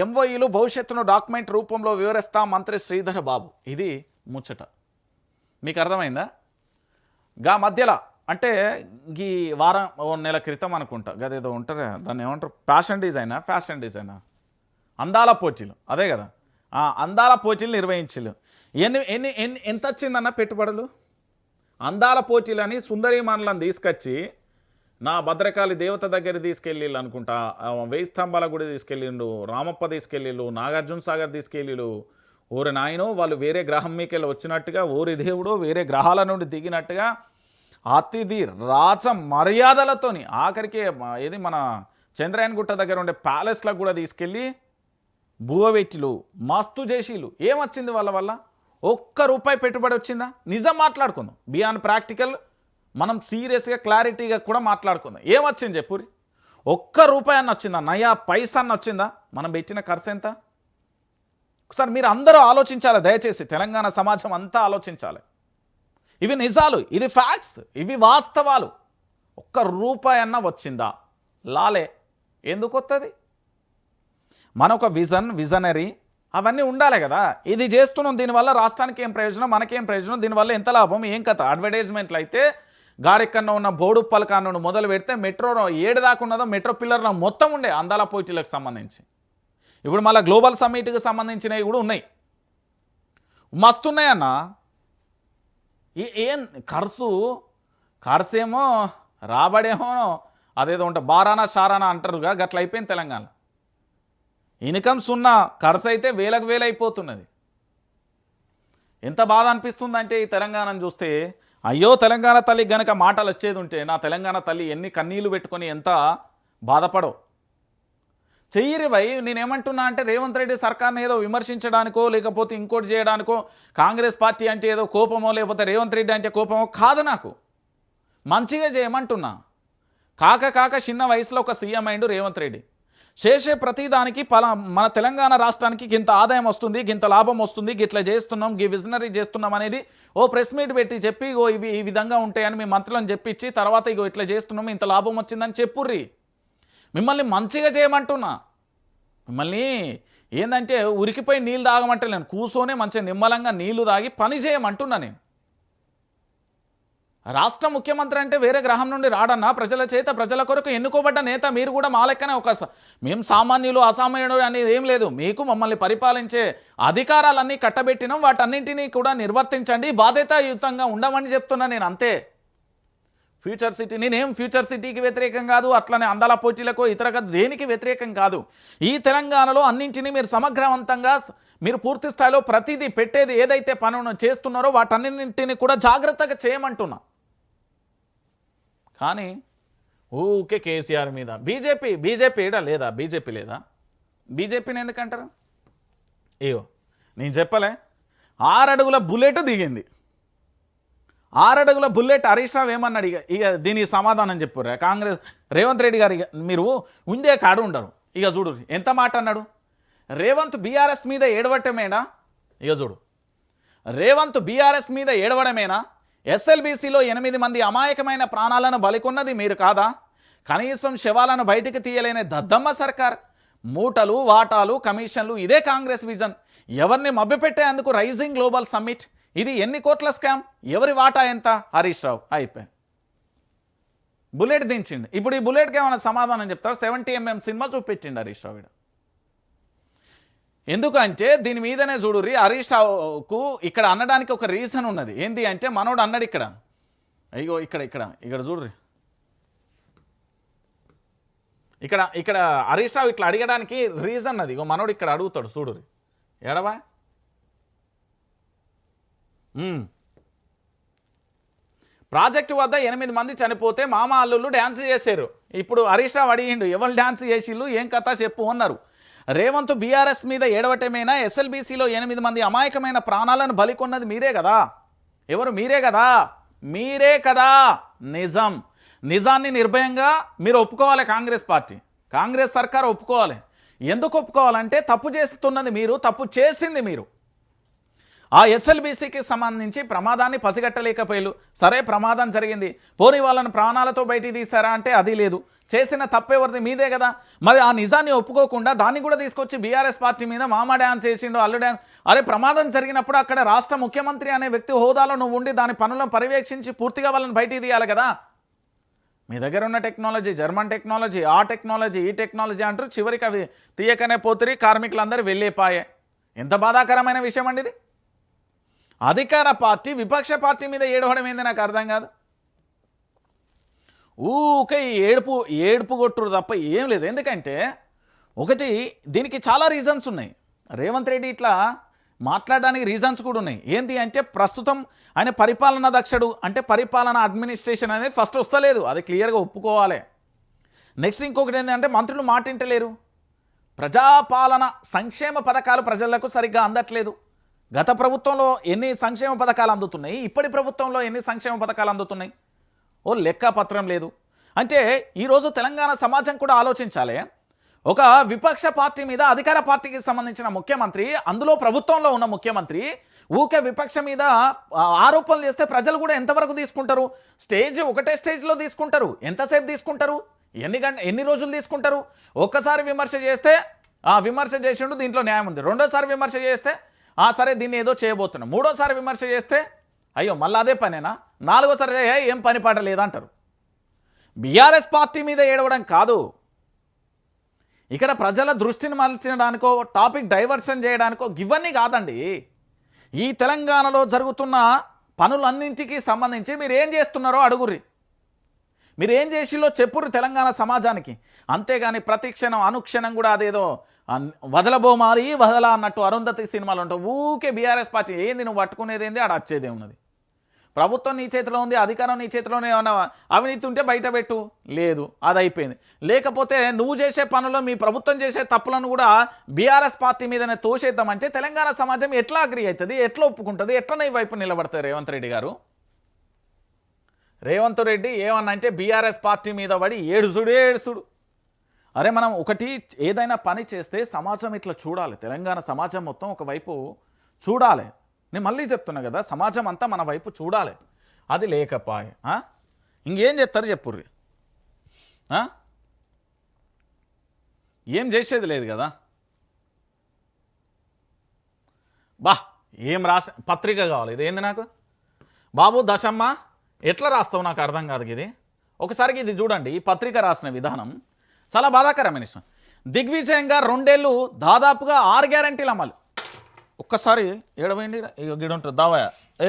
ఎంఓయూలు భవిష్యత్తును డాక్యుమెంట్ రూపంలో వివరిస్తా మంత్రి శ్రీధర్ బాబు. ఇది ముచ్చట. మీకు అర్థమైందా? గా మధ్యలో అంటే ఈ వారం నెల క్రితం అనుకుంటా గదేదో ఉంటారు, దాన్ని ఏమంటారు, ఫ్యాషన్ డిజైనా అందాల పోటీలు, అదే కదా, అందాల పోటీలు నిర్వహించలు. ఎంత వచ్చిందన్న పెట్టుబడులు? అందాల పోటీలు అని సుందరీమణులను తీసుకొచ్చి నా భద్రకాళి దేవత దగ్గర తీసుకెళ్ళిళ్ళు అనుకుంటా, 1000 స్తంభాల గుడి తీసుకెళ్ళిండు, రామప్ప తీసుకెళ్ళిళ్ళు, నాగార్జున సాగర్ తీసుకెళ్ళిళ్ళు. ఊరి నాయనో వాళ్ళు వేరే గ్రహం మీకెళ్ళి వచ్చినట్టుగా, ఊరి దేవుడు వేరే గ్రహాల నుండి దిగినట్టుగా అతిథి రాజ మర్యాదలతోని ఆఖరికి ఏది మన చంద్రయాన్ గుట్ట దగ్గర ఉండే ప్యాలెస్లకు కూడా తీసుకెళ్ళి బువ్వవెట్టిలు మస్తు చేసిలు. ఏమొచ్చింది వాళ్ళ వల్ల? ఒక్క రూపాయి పెట్టుబడి వచ్చిందా? నిజం మాట్లాడుకుందాం, బియాండ్ ప్రాక్టికల్ మనం సీరియస్గా క్లారిటీగా కూడా మాట్లాడుకుందాం. ఏమొచ్చింది చెప్పురి? ఒక్క రూపాయి అన్న వచ్చిందా? నయా పైసా అన్న వచ్చిందా? మనం పెట్టిన ఖర్చు ఎంత? ఒకసారి మీరు అందరూ ఆలోచించాలి, దయచేసి తెలంగాణ సమాజం అంతా ఆలోచించాలి. ఇవి నిజాలు, ఇది ఫ్యాక్ట్స్, ఇవి వాస్తవాలు. ఒక్క రూపాయి అన్న వచ్చిందా? లాలే. ఎందుకు వస్తుంది? మన ఒక విజనరీ అవన్నీ ఉండాలి కదా. ఇది చేస్తున్నాం, దీనివల్ల రాష్ట్రానికి ఏం ప్రయోజనం, మనకేం ప్రయోజనం, దీనివల్ల ఎంత లాభం, ఏం కథ. అడ్వర్టైజ్మెంట్లు అయితే గారెక్కన్న ఉన్న బోడు పలకాను మొదలు పెడితే మెట్రో 7 దాకా ఉన్నదో మెట్రో పిల్లర్లో మొత్తం ఉండే అందాల పోటీలకు సంబంధించి. ఇప్పుడు మళ్ళీ గ్లోబల్ సమ్మిట్కి సంబంధించినవి కూడా ఉన్నాయి, మస్తున్నాయన్న. ఏం ఖర్చేమో రాబడేమో అదేదో ఉంటుంది, బారానా షారానా అంటారుగా, గట్ల అయిపోయింది తెలంగాణ. ఇన్కమ్ సున్నా, ఖర్చు అయితే వేలకు వేలు అయిపోతున్నది. ఎంత బాధ అనిపిస్తుందంటే ఈ తెలంగాణను చూస్తే, అయ్యో తెలంగాణ తల్లి గనక మాటలు వచ్చేది ఉంటే, నా తెలంగాణ తల్లి ఎన్ని కన్నీళ్లు పెట్టుకొని ఎంత బాధపడో. చెయ్యిరి భయ్. నేనేమంటున్నా అంటే, రేవంత్ రెడ్డి సర్కార్ని ఏదో విమర్శించడానికో లేకపోతే ఇంకోటి చేయడానికో, కాంగ్రెస్ పార్టీ అంటే ఏదో కోపమో లేకపోతే రేవంత్ రెడ్డి అంటే కోపమో కాదు, నాకు మంచిగా చేయమంటున్నా. కాక చిన్న వయసులో ఒక సీఎం అయిండు రేవంత్ రెడ్డి. చేసే ప్రతిదానికి మన తెలంగాణ రాష్ట్రానికి గింత ఆదాయం వస్తుంది, గింత లాభం వస్తుంది, గిట్లా చేస్తున్నాం, గి విజనరీ చేస్తున్నాం అనేది ఓ ప్రెస్ మీట్ పెట్టి చెప్పి, ఇగో ఇవి ఈ విధంగా ఉంటాయని మీ మంత్రులను చెప్పించి, తర్వాత ఇగో ఇట్లా చేస్తున్నాం, ఇంత లాభం వచ్చిందని చెప్పుర్రి. మిమ్మల్ని మంచిగా చేయమంటున్నా. మిమ్మల్ని ఏంటంటే ఉరికిపోయి నీళ్ళు తాగమంటే నేను కూర్చొనే మంచిగా నిమ్మలంగా నీళ్లు తాగి పని చేయమంటున్నా. నేను రాష్ట్ర ముఖ్యమంత్రి అంటే వేరే గ్రహం నుండి రాడన్నా, ప్రజల చేత ప్రజల కొరకు ఎన్నుకోబడ్డ నేత. మీరు కూడా మా లెక్కనే ఒక మేము సామాన్యులు అసామాన్యులు అనేది ఏం లేదు. మీకు మమ్మల్ని పరిపాలించే అధికారాలన్నీ కట్టబెట్టినాం, వాటన్నింటినీ కూడా నిర్వర్తించండి, బాధ్యతాయుతంగా ఉండమని చెప్తున్నా నేను, అంతే. ఫ్యూచర్ సిటీ, నేనేం ఫ్యూచర్ సిటీకి వ్యతిరేకం కాదు, అట్లనే అందాల పోటీలకు ఇతర దేనికి వ్యతిరేకం కాదు. ఈ తెలంగాణలో అన్నింటినీ మీరు సమగ్రవంతంగా మీరు పూర్తి స్థాయిలో ప్రతిదీ పెట్టేది ఏదైతే పనులు చేస్తున్నారో వాటన్నింటినీ కూడా జాగ్రత్తగా చేయమంటున్నా. కానీ ఊకే కేసీఆర్ మీద బీజేపీ ఏడా లేదా? బీజేపీ లేదా? బీజేపీని ఎందుకంటారు? ఏవో నేను చెప్పలే, 6 అడుగుల బుల్లెట్ దిగింది. 6 అడుగుల బుల్లెట్ హరీష్ రావు ఏమన్నాడు? ఇక దీనికి సమాధానం చెప్పుర్రా కాంగ్రెస్ రేవంత్ రెడ్డి గారు. మీరు ఉండే కాడు ఉండరు. ఇక చూడు ఎంత మాట అన్నాడు. రేవంత్ బీఆర్ఎస్ మీద ఏడవటమేనా? ఇక చూడు, రేవంత్ బీఆర్ఎస్ మీద ఏడవడమేనా? ఎస్ఎల్బీసీలో 8 మంది అమాయకమైన ప్రాణాలను బలికొన్నది మీరు కాదా? కనీసం శవాలను బయటికి తీయలేని దద్దమ్మ సర్కార్. మూటలు వాటాలు కమిషన్లు, ఇదే కాంగ్రెస్ విజన్. ఎవరిని మభ్యపెట్టేందుకు రైజింగ్ గ్లోబల్ సమ్మిట్. ఇది ఎన్ని కోట్ల స్కామ్, ఎవరి వాటా ఎంత? హరీష్ రావు. అయిపోయి బుల్లెట్ దించిండు. ఇప్పుడు ఈ బుల్లెట్కి ఏమైనా సమాధానం చెప్తారు? 70mm cinema చూపించిండు Harish Rao. ఎందుకంటే దీని మీదనే చూడుర్రి, హరీష్ రావుకు ఇక్కడ అనడానికి ఒక రీజన్ ఉన్నది. ఏంటి అంటే, మనోడు అన్నాడు ఇక్కడ, అయ్యో ఇక్కడ చూడుర్రి, ఇక్కడ హరీష్ రావు ఇట్లా అడగడానికి రీజన్ అది. ఇగో మనోడు ఇక్కడ అడుగుతాడు చూడుర్రి, ఎడవా ప్రాజెక్టు వద్ద 8 మంది చనిపోతే మామ అల్లుళ్ళు డ్యాన్స్ చేశారు. ఇప్పుడు హరీష్ రావు అడిగిండు, ఎవరు డ్యాన్స్ చేసిళ్ళు, ఏం కథ చెప్పు అన్నారు. రేవంత్ బీఆర్ఎస్ మీద ఏడవటమేనా? ఎస్ఎల్బీసీలో 8 మంది అమాయకమైన ప్రాణాలను బలికొన్నది మీరే కదా. ఎవరు? మీరే కదా. నిజాన్ని నిర్భయంగా మీరు ఒప్పుకోవాలి. కాంగ్రెస్ పార్టీ, కాంగ్రెస్ సర్కార్ ఒప్పుకోవాలి. ఎందుకు ఒప్పుకోవాలంటే, తప్పు చేస్తున్నది మీరు, తప్పు చేసింది మీరు. ఆ ఎస్ఎల్బీసీకి సంబంధించి ప్రమాదాన్ని పసిగట్టలేకపోయారు. సరే ప్రమాదం జరిగింది, పోనీ వాళ్ళని ప్రాణాలతో బయటికి తీశారా అంటే అది లేదు. చేసిన తప్పెవరిది? మీదే కదా. మరి ఆ నిజాన్ని ఒప్పుకోకుండా దాన్ని కూడా తీసుకొచ్చి బీఆర్ఎస్ పార్టీ మీద మామ డ్యాన్స్ చేసిండు, అల్లు డ్యాన్స్. అరే ప్రమాదం జరిగినప్పుడు అక్కడ రాష్ట్ర ముఖ్యమంత్రి అనే వ్యక్తి హోదాలో నువ్వు ఉండి దాని పనులను పర్యవేక్షించి పూర్తిగా వాళ్ళని బయటికి తీయాలి కదా. మీ దగ్గర ఉన్న టెక్నాలజీ, జర్మన్ టెక్నాలజీ, ఆ టెక్నాలజీ, ఈ టెక్నాలజీ అంటారు, చివరికి అవి తీయకనే పోతురి, కార్మికులందరూ వెళ్ళిపోయే. ఎంత బాధాకరమైన విషయం అండి ఇది. అధికార పార్టీ విపక్ష పార్టీ మీద ఏడవడం ఏంది నాకు అర్థం కాదు. ఊకే ఏడుపు కొట్టురు తప్ప ఏం లేదు. ఎందుకంటే ఒకటి, దీనికి చాలా రీజన్స్ ఉన్నాయి. రేవంత్ రెడ్డి ఇట్లా మాట్లాడడానికి రీజన్స్ కూడా ఉన్నాయి. ఏంటి అంటే, ప్రస్తుతం ఆయన పరిపాలనా దక్షుడు అంటే పరిపాలన అడ్మినిస్ట్రేషన్ అనేది ఫస్ట్ వస్తలేదు, అది క్లియర్గా ఒప్పుకోవాలి. నెక్స్ట్ ఇంకొకటి ఏంటంటే, మంత్రులు మాటింటలేరు, ప్రజాపాలన సంక్షేమ పథకాలు ప్రజలకు సరిగ్గా అందట్లేదు. గత ప్రభుత్వంలో ఎన్ని సంక్షేమ పథకాలు అందుతున్నాయి, ఇప్పటి ప్రభుత్వంలో ఎన్ని సంక్షేమ పథకాలు అందుతున్నాయి, ఓ లెక్కపత్రం లేదు. అంటే ఈరోజు తెలంగాణ సమాజం కూడా ఆలోచించాలి. ఒక విపక్ష పార్టీ మీద అధికార పార్టీకి సంబంధించిన ముఖ్యమంత్రి, అందులో ప్రభుత్వంలో ఉన్న ముఖ్యమంత్రి ఊకే విపక్ష మీద ఆరోపణలు చేస్తే ప్రజలు కూడా ఎంతవరకు తీసుకుంటారు? ఒకటే స్టేజ్లో తీసుకుంటారు. ఎంతసేపు తీసుకుంటారు? ఎన్ని రోజులు తీసుకుంటారు? ఒక్కసారి విమర్శ చేస్తే విమర్శ చేసిండు, దీంట్లో న్యాయం ఉంది. రెండోసారి విమర్శ చేస్తే సరే దీన్ని ఏదో చేయబోతున్నాం. మూడోసారి విమర్శ చేస్తే అయ్యో మళ్ళీ అదే పనేనా? నాలుగోసారి ఏం పని పాట లేదంటారు. బీఆర్ఎస్ పార్టీ మీద ఏడవడం కాదు, ఇక్కడ ప్రజల దృష్టిని మరల్చడానికో టాపిక్ డైవర్షన్ చేయడానికో ఇవన్నీ కాదండి. ఈ తెలంగాణలో జరుగుతున్న పనులన్నింటికి సంబంధించి మీరు ఏం చేస్తున్నారో అడుగుర్రి, మీరు ఏం చేసిలో చెప్పుర్రి తెలంగాణ సమాజానికి. అంతేగాని ప్రతిక్షణం అనుక్షణం కూడా అదేదో వదలబోమాలి వదల అన్నట్టు అరుంధతి సినిమాలు ఉంటావు. ఊకే బీఆర్ఎస్ పార్టీ ఏంది, నువ్వు పట్టుకునేది ఏంది, ఆడ వచ్చేదే ఉన్నది. ప్రభుత్వం నీ చేతిలో ఉంది, అధికారం నీ చేతిలోనే. ఏమన్నా అవినీతి ఉంటే బయట పెట్టు, లేదు అది అయిపోయింది. లేకపోతే నువ్వు చేసే పనుల్లో మీ ప్రభుత్వం చేసే తప్పులను కూడా బీఆర్ఎస్ పార్టీ మీదనే తోసేద్దామంటే తెలంగాణ సమాజం ఎట్లా అగ్రి అవుతుంది, ఎట్లా ఒప్పుకుంటుంది, ఎట్లా నీ వైపు నిలబడతారు రేవంత్ రెడ్డి గారు? రేవంత్ రెడ్డి ఏమన్నా అంటే బీఆర్ఎస్ పార్టీ మీద పడి ఏడుసుడు. అరే మనం ఒకటి ఏదైనా పని చేస్తే సమాజం ఇట్లా చూడాలి, తెలంగాణ సమాజం మొత్తం ఒకవైపు చూడాలి. నేను మళ్ళీ చెప్తున్నా కదా, సమాజం అంతా మన వైపు చూడాలి. అది లేకపాయే ఇంకేం చెప్తారు చెప్పుర్రి? ఏం చేసేది లేదు కదా. ఏం పత్రిక కావాలి ఇది ఏంది నాకు? బాబు దశమ్మ ఎట్లా రాస్తావు నాకు అర్థం కాదు. ఇది ఒకసారికి ఇది చూడండి, ఈ పత్రిక రాసిన విధానం చాలా బాధాకరమైన విషయం. దిగ్విజయంగా 2 ఏళ్ళు దాదాపుగా 6 గ్యారంటీలు అమలు. ఒక్కసారి ఏడవేయండి, గిడ ఉంటుంది దావా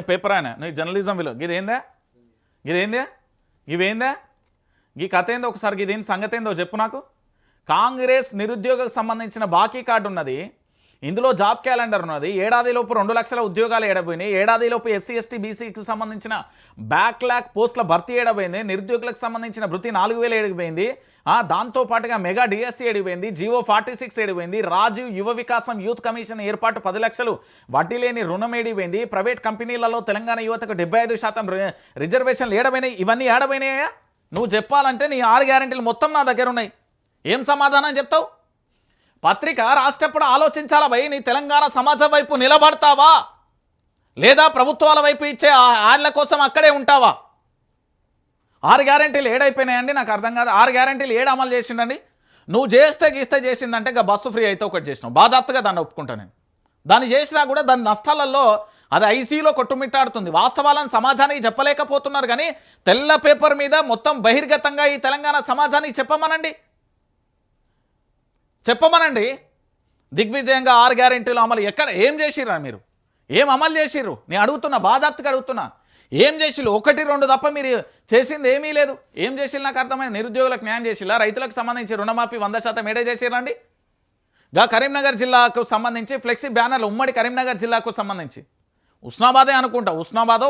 పేపర్ ఆయన నీ జర్నలిజం విలువ ఇదేందా ఇవేందా ఈ కథ ఏందో ఒకసారి ఇదేంది సంగతి ఏందో చెప్పు నాకు. కాంగ్రెస్ నిరుద్యోగకు సంబంధించిన బాకీ కార్డు ఉన్నది, ఇందులో జాబ్ క్యాలెండర్ ఉన్నది. ఏడాదిలోపు 2 లక్షల ఉద్యోగాలు ఏడబోయినాయి. ఏడాదిలోపు ఎస్సీ ఎస్టీ బీసీకి సంబంధించిన బ్యాక్లాగ్ పోస్టుల భర్తీ ఏడబోయింది. నిరుద్యోగులకు సంబంధించిన భృతి 4000 ఏడిపోయింది. దాంతోపాటుగా మెగా డిఎస్సీ ఏడిపోయింది. జియో 46 ఏడిపోయింది. రాజీవ్ యువ వికాసం యూత్ కమిషన్ ఏర్పాటు 10 లక్షలు వడ్డీ లేని రుణం ఏడిపోయింది. ప్రైవేట్ కంపెనీలలో తెలంగాణ యువతకు 75% రిజర్వేషన్లు ఏడబోయినాయి. ఇవన్నీ ఏడబోయినాయా? నువ్వు చెప్పాలంటే నీ 6 గ్యారెంటీలు మొత్తం నా దగ్గర ఉన్నాయి. ఏం సమాధానం చెప్తావు? పత్రిక రాసేటప్పుడు ఆలోచించాలా భయ్, నీ తెలంగాణ సమాజం వైపు నిలబడతావా లేదా ప్రభుత్వాల వైపు ఇచ్చే ఆళ్ళ కోసం అక్కడే ఉంటావా? 6 గ్యారెంటీలు ఏడైపోయినాయండి నాకు అర్థం కాదు. 6 గ్యారెంటీలు ఏడు అమలు చేసిండండి. నువ్వు గీస్తే చేసిందంటే ఇంకా బస్సు ఫ్రీ అయితే ఒకటి చేసినావు, బాజాప్తగా దాన్ని ఒప్పుకుంటా నేను. దాన్ని చేసినా కూడా దాని నష్టాలలో అది ఐసీలో కొట్టుమిట్టాడుతుంది. వాస్తవాలను సమాజానికి చెప్పలేకపోతున్నారు, కానీ తెల్ల పేపర్ మీద మొత్తం బహిర్గతంగా ఈ తెలంగాణ సమాజానికి చెప్పమనండి. దిగ్విజయంగా 6 గ్యారెంటీలు అమలు ఎక్కడ ఏం చేసిర్రా మీరు? ఏం అమలు చేసిర్రు? నేను అడుగుతున్నా, బాధాప్తగా అడుగుతున్నా. ఏం చేసిల్లు? 1-2 తప్ప మీరు చేసింది ఏమీ లేదు. ఏం చేసిల్లు నాకు అర్థమైంది. నిరుద్యోగులకు న్యాయం చేసిల్లా? రైతులకు సంబంధించి రుణమాఫీ 100% ఏడే చేసిరండి. కరీంనగర్ జిల్లాకు సంబంధించి ఫ్లెక్సీ బ్యానర్లు ఉమ్మడి కరీంనగర్ జిల్లాకు సంబంధించి ఉస్నాబాదే అనుకుంటా, ఉస్నాబాదో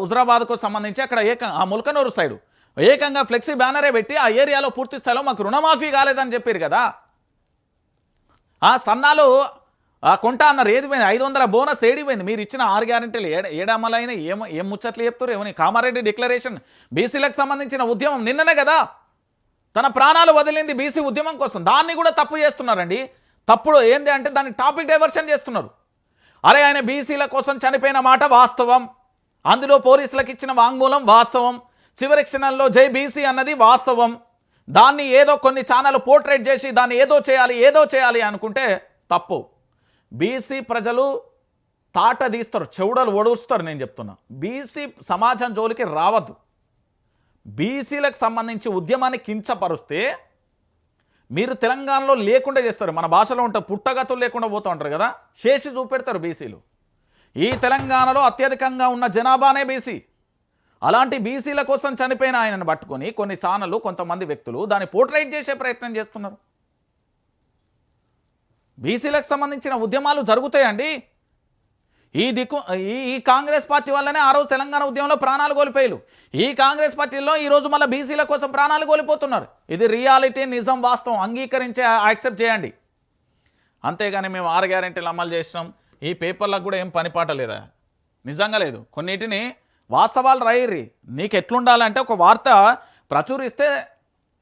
హుజురాబాద్కు సంబంధించి అక్కడ ఆ ముల్కనూరు సైడు ఏకంగా ఫ్లెక్సీ బ్యానరే పెట్టి ఆ ఏరియాలో పూర్తి స్థాయిలో మాకు రుణమాఫీ కాలేదని చెప్పారు కదా. సన్నాలు కొంటా అన్నారు, ఏదిపోయింది? 500 బోనస్ ఏడిపోయింది? మీరు ఇచ్చిన 6 గ్యారెంటీలు ఏడమలైనా ఏం ముచ్చట్లు చెప్తారు? ఏమని కామారెడ్డి డిక్లరేషన్ బీసీలకు సంబంధించిన ఉద్యమం నిన్ననే కదా తన ప్రాణాలు వదిలింది బీసీ ఉద్యమం కోసం. దాన్ని కూడా తప్పు చేస్తున్నారండి. తప్పుడు ఏంది అంటే దాన్ని టాపిక్ డైవర్షన్ చేస్తున్నారు. అరే ఆయన బీసీల కోసం చనిపోయిన మాట వాస్తవం, అందులో పోలీసులకు ఇచ్చిన వాంగ్మూలం వాస్తవం, చివరి క్షణంలో జై బీసీ అన్నది వాస్తవం. దాన్ని ఏదో కొన్ని ఛానల్ పోర్ట్రేట్ చేసి దాన్ని ఏదో చేయాలి అనుకుంటే తప్పు. బీసీ ప్రజలు తాట తీస్తారు, చెవుడలు ఒడుస్తారు. నేను చెప్తున్నా, బీసీ సమాజం జోలికి రావద్దు. బీసీలకు సంబంధించి ఉద్యమాన్ని కించపరుస్తే మీరు తెలంగాణలో లేకుండా చేస్తారు. మన భాషలో ఉంటే పుట్టగతులు లేకుండా పోతూ ఉంటారు కదా, చేసి చూపెడతారు బీసీలు. ఈ తెలంగాణలో అత్యధికంగా ఉన్న జనాభానే బీసీ. అలాంటి బీసీల కోసం చనిపోయిన ఆయనను పట్టుకొని కొన్ని ఛానళ్ళు, కొంతమంది వ్యక్తులు దాన్ని పోర్ట్రేట్ చేసే ప్రయత్నం చేస్తున్నారు. బీసీలకు సంబంధించిన ఉద్యమాలు జరుగుతాయండి. ఈ కాంగ్రెస్ పార్టీ వల్లనే ఆ రోజు తెలంగాణ ఉద్యమంలో ప్రాణాలు కోల్పోయారు. ఈ కాంగ్రెస్ పార్టీలో ఈరోజు మళ్ళీ బీసీల కోసం ప్రాణాలు కోల్పోతున్నారు. ఇది రియాలిటీ, నిజం, వాస్తవం. అంగీకరించే యాక్సెప్ట్ చేయండి. అంతేగాని మేము 6 గ్యారెంటీలు అమలు చేసినాం, ఈ పేపర్లకు కూడా ఏం పనిపాట లేదా? నిజంగా లేదు. కొన్నిటిని వాస్తవాలు రాయిర్రి. నీకు ఎట్లుండాలంటే ఒక వార్త ప్రచురిస్తే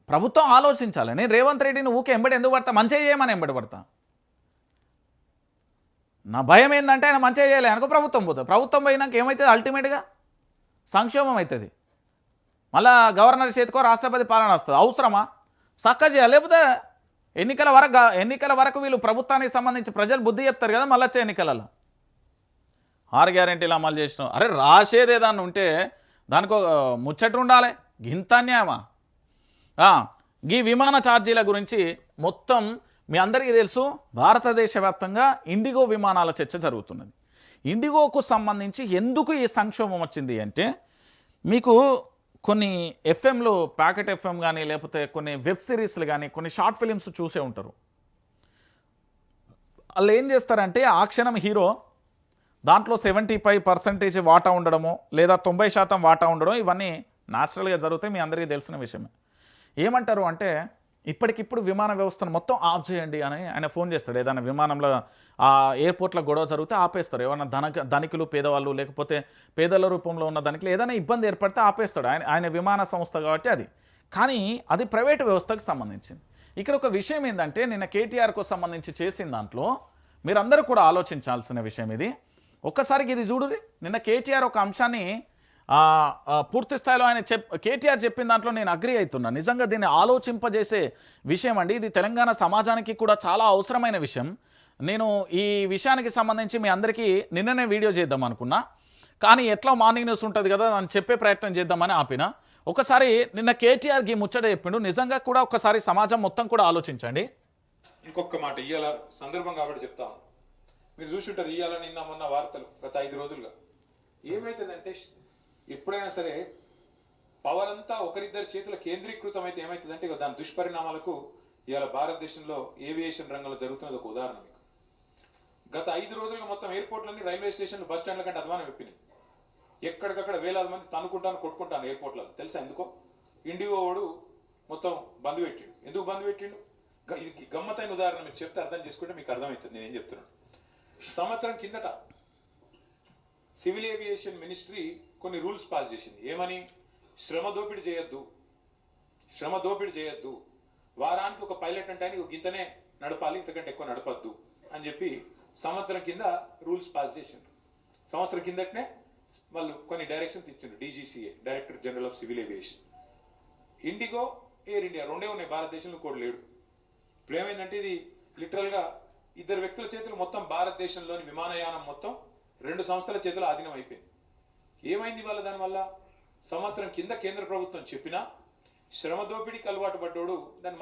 ప్రభుత్వం ఆలోచించాలి. నేను రేవంత్ రెడ్డిని ఊకే ఎంబడి ఎందుకు పడతా? మంచిగా చేయమని ఎంబడి పడతా. నా భయం ఏంటంటే ఆయన మంచిగా చేయలే అనుకో ప్రభుత్వం పోతుంది. ప్రభుత్వం పోయినాక ఏమవుతుంది? అల్టిమేట్గా సంక్షోభం అవుతుంది. మళ్ళా గవర్నర్ చేతికో రాష్ట్రపతి పాలన వస్తుంది. అవసరమా? చక్కగా చేయాలి. లేకపోతే ఎన్నికల వరకు వీళ్ళు ప్రభుత్వానికి సంబంధించి ప్రజలు బుద్ధి చెప్తారు కదా. మళ్ళీ వచ్చే ఎన్నికలలో 6 గ్యారెంటీలు అమలు చేసినాం. అరే రాసేది ఏదన్నా ఉంటే దానికి ముచ్చట ఉండాలి. గింత అన్యాయమా? ఈ విమాన ఛార్జీల గురించి మొత్తం మీ అందరికీ తెలుసు. భారతదేశ వ్యాప్తంగా ఇండిగో విమానాల చర్చ జరుగుతున్నది. ఇండిగోకు సంబంధించి ఎందుకు ఈ సంక్షోభం వచ్చింది అంటే, మీకు కొన్ని ఎఫ్ఎంలు, ప్యాకెట్ ఎఫ్ఎం కానీ లేకపోతే కొన్ని వెబ్ సిరీస్లు కానీ కొన్ని షార్ట్ ఫిలిమ్స్ చూసే ఉంటారు. వాళ్ళు ఏం చేస్తారంటే ఆ క్షణం హీరో దాంట్లో 75% వాటా ఉండడము లేదా 90% వాటా ఉండడం ఇవన్నీ న్యాచురల్గా జరుగుతాయి. మీ అందరికీ తెలిసిన విషయమే. ఏమంటారు అంటే ఇప్పటికిప్పుడు విమాన వ్యవస్థను మొత్తం ఆఫ్ చేయండి అని ఆయన ఫోన్ చేస్తాడు. ఏదైనా విమానంలో ఆ ఎయిర్పోర్ట్లో గొడవ జరిగితే ఆపేస్తారు. ఏమైనా ధనికులు పేదవాళ్ళు లేకపోతే పేదల రూపంలో ఉన్న దానికి ఏదైనా ఇబ్బంది ఏర్పడితే ఆపేస్తాడు. ఆయన విమాన సంస్థ కాబట్టి అది. కానీ అది ప్రైవేటు వ్యవస్థకు సంబంధించింది. ఇక్కడ ఒక విషయం ఏంటంటే నిన్న కేటీఆర్కు సంబంధించి చేసిన దాంట్లో మీరందరూ కూడా ఆలోచించాల్సిన విషయం ఇది. ఒక్కసారికి ఇది చూడురి. నిన్న కేటీఆర్ ఒక అంశాన్ని పూర్తి స్థాయిలో ఆయన కేటీఆర్ చెప్పిన దాంట్లో నేను అగ్రి అవుతున్నా. నిజంగా దీన్ని ఆలోచింపజేసే విషయం అండి. ఇది తెలంగాణ సమాజానికి కూడా చాలా అవసరమైన విషయం. నేను ఈ విషయానికి సంబంధించి మీ అందరికీ నిన్ననే వీడియో చేద్దాం అనుకున్నా, కానీ ఎట్లా మార్నింగ్ న్యూస్ ఉంటుంది కదా అని చెప్పే ప్రయత్నం చేద్దామని ఆపిన. ఒకసారి నిన్న కేటీఆర్కి ముచ్చట చెప్పిండు. నిజంగా కూడా ఒకసారి సమాజం మొత్తం కూడా ఆలోచించండి. ఇంకొక మాట ఇవాళ సందర్భం కాబట్టి చెప్తాను. మీరు చూసుంటారు ఇవాళ నిన్న మొన్న వార్తలు గత 5 రోజులుగా ఏమవుతుందంటే, ఎప్పుడైనా సరే పవర్ అంతా ఒకరిద్దరి చేతుల కేంద్రీకృతం అయితే ఏమవుతుందంటే దాని దుష్పరిణామాలకు ఇవాళ భారతదేశంలో ఏవియేషన్ రంగంలో జరుగుతున్నది ఒక ఉదాహరణ. మీకు గత 5 రోజులుగా మొత్తం ఎయిర్పోర్ట్లన్నీ, రైల్వే స్టేషన్లు, బస్ స్టాండ్ల కంటే అధ్వానం అయిపోయినాయి. ఎక్కడికక్కడ వేలాది మంది తనుకుంటాను కొట్టుకుంటాను ఎయిర్పోర్ట్లలో. తెలుసా ఎందుకో? ఇండిగో వాడు మొత్తం బంద్ పెట్టిండు. ఎందుకు బంద్ పెట్టిండు? ఇది గమ్మతైన ఉదాహరణ. మీరు చెప్తే అర్థం చేసుకుంటే మీకు అర్థమవుతుంది నేనేం చెప్తున్నాను. సంవత్సరం కిందట సివిల్ ఏవియేషన్ మినిస్ట్రీ కొన్ని రూల్స్ పాస్ చేసింది. ఏమని? శ్రమ దోపిడీ చేయొద్దు, వారానికి ఒక పైలట్ అంటే ఒక గింతనే నడపాలి, ఇంతకంటే ఎక్కువ నడపద్దు అని చెప్పి సంవత్సరం కింద రూల్స్ పాస్ చేసిండ్రు. సంవత్సరం కిందటనే వాళ్ళు కొన్ని డైరెక్షన్స్ ఇచ్చిండ్రు. DGCA, director general of civil aviation. IndiGo, air India రెండే ఉన్నాయి భారతదేశంలో, కూడా లేడు. ఇప్పుడు ఏమైందంటే ఇది లిటరల్గా 2 వ్యక్తుల చేతులు మొత్తం భారతదేశంలోని విమానయానం మొత్తం 2 సంస్థల చేతులు ఆధీనం అయిపోయింది. ఏమైంది వాళ్ళ? దానివల్ల సంవత్సరం కింద కేంద్ర ప్రభుత్వం చెప్పినా శ్రమ దోపిడీకి అలవాటు పడ్డోడు దాన్ని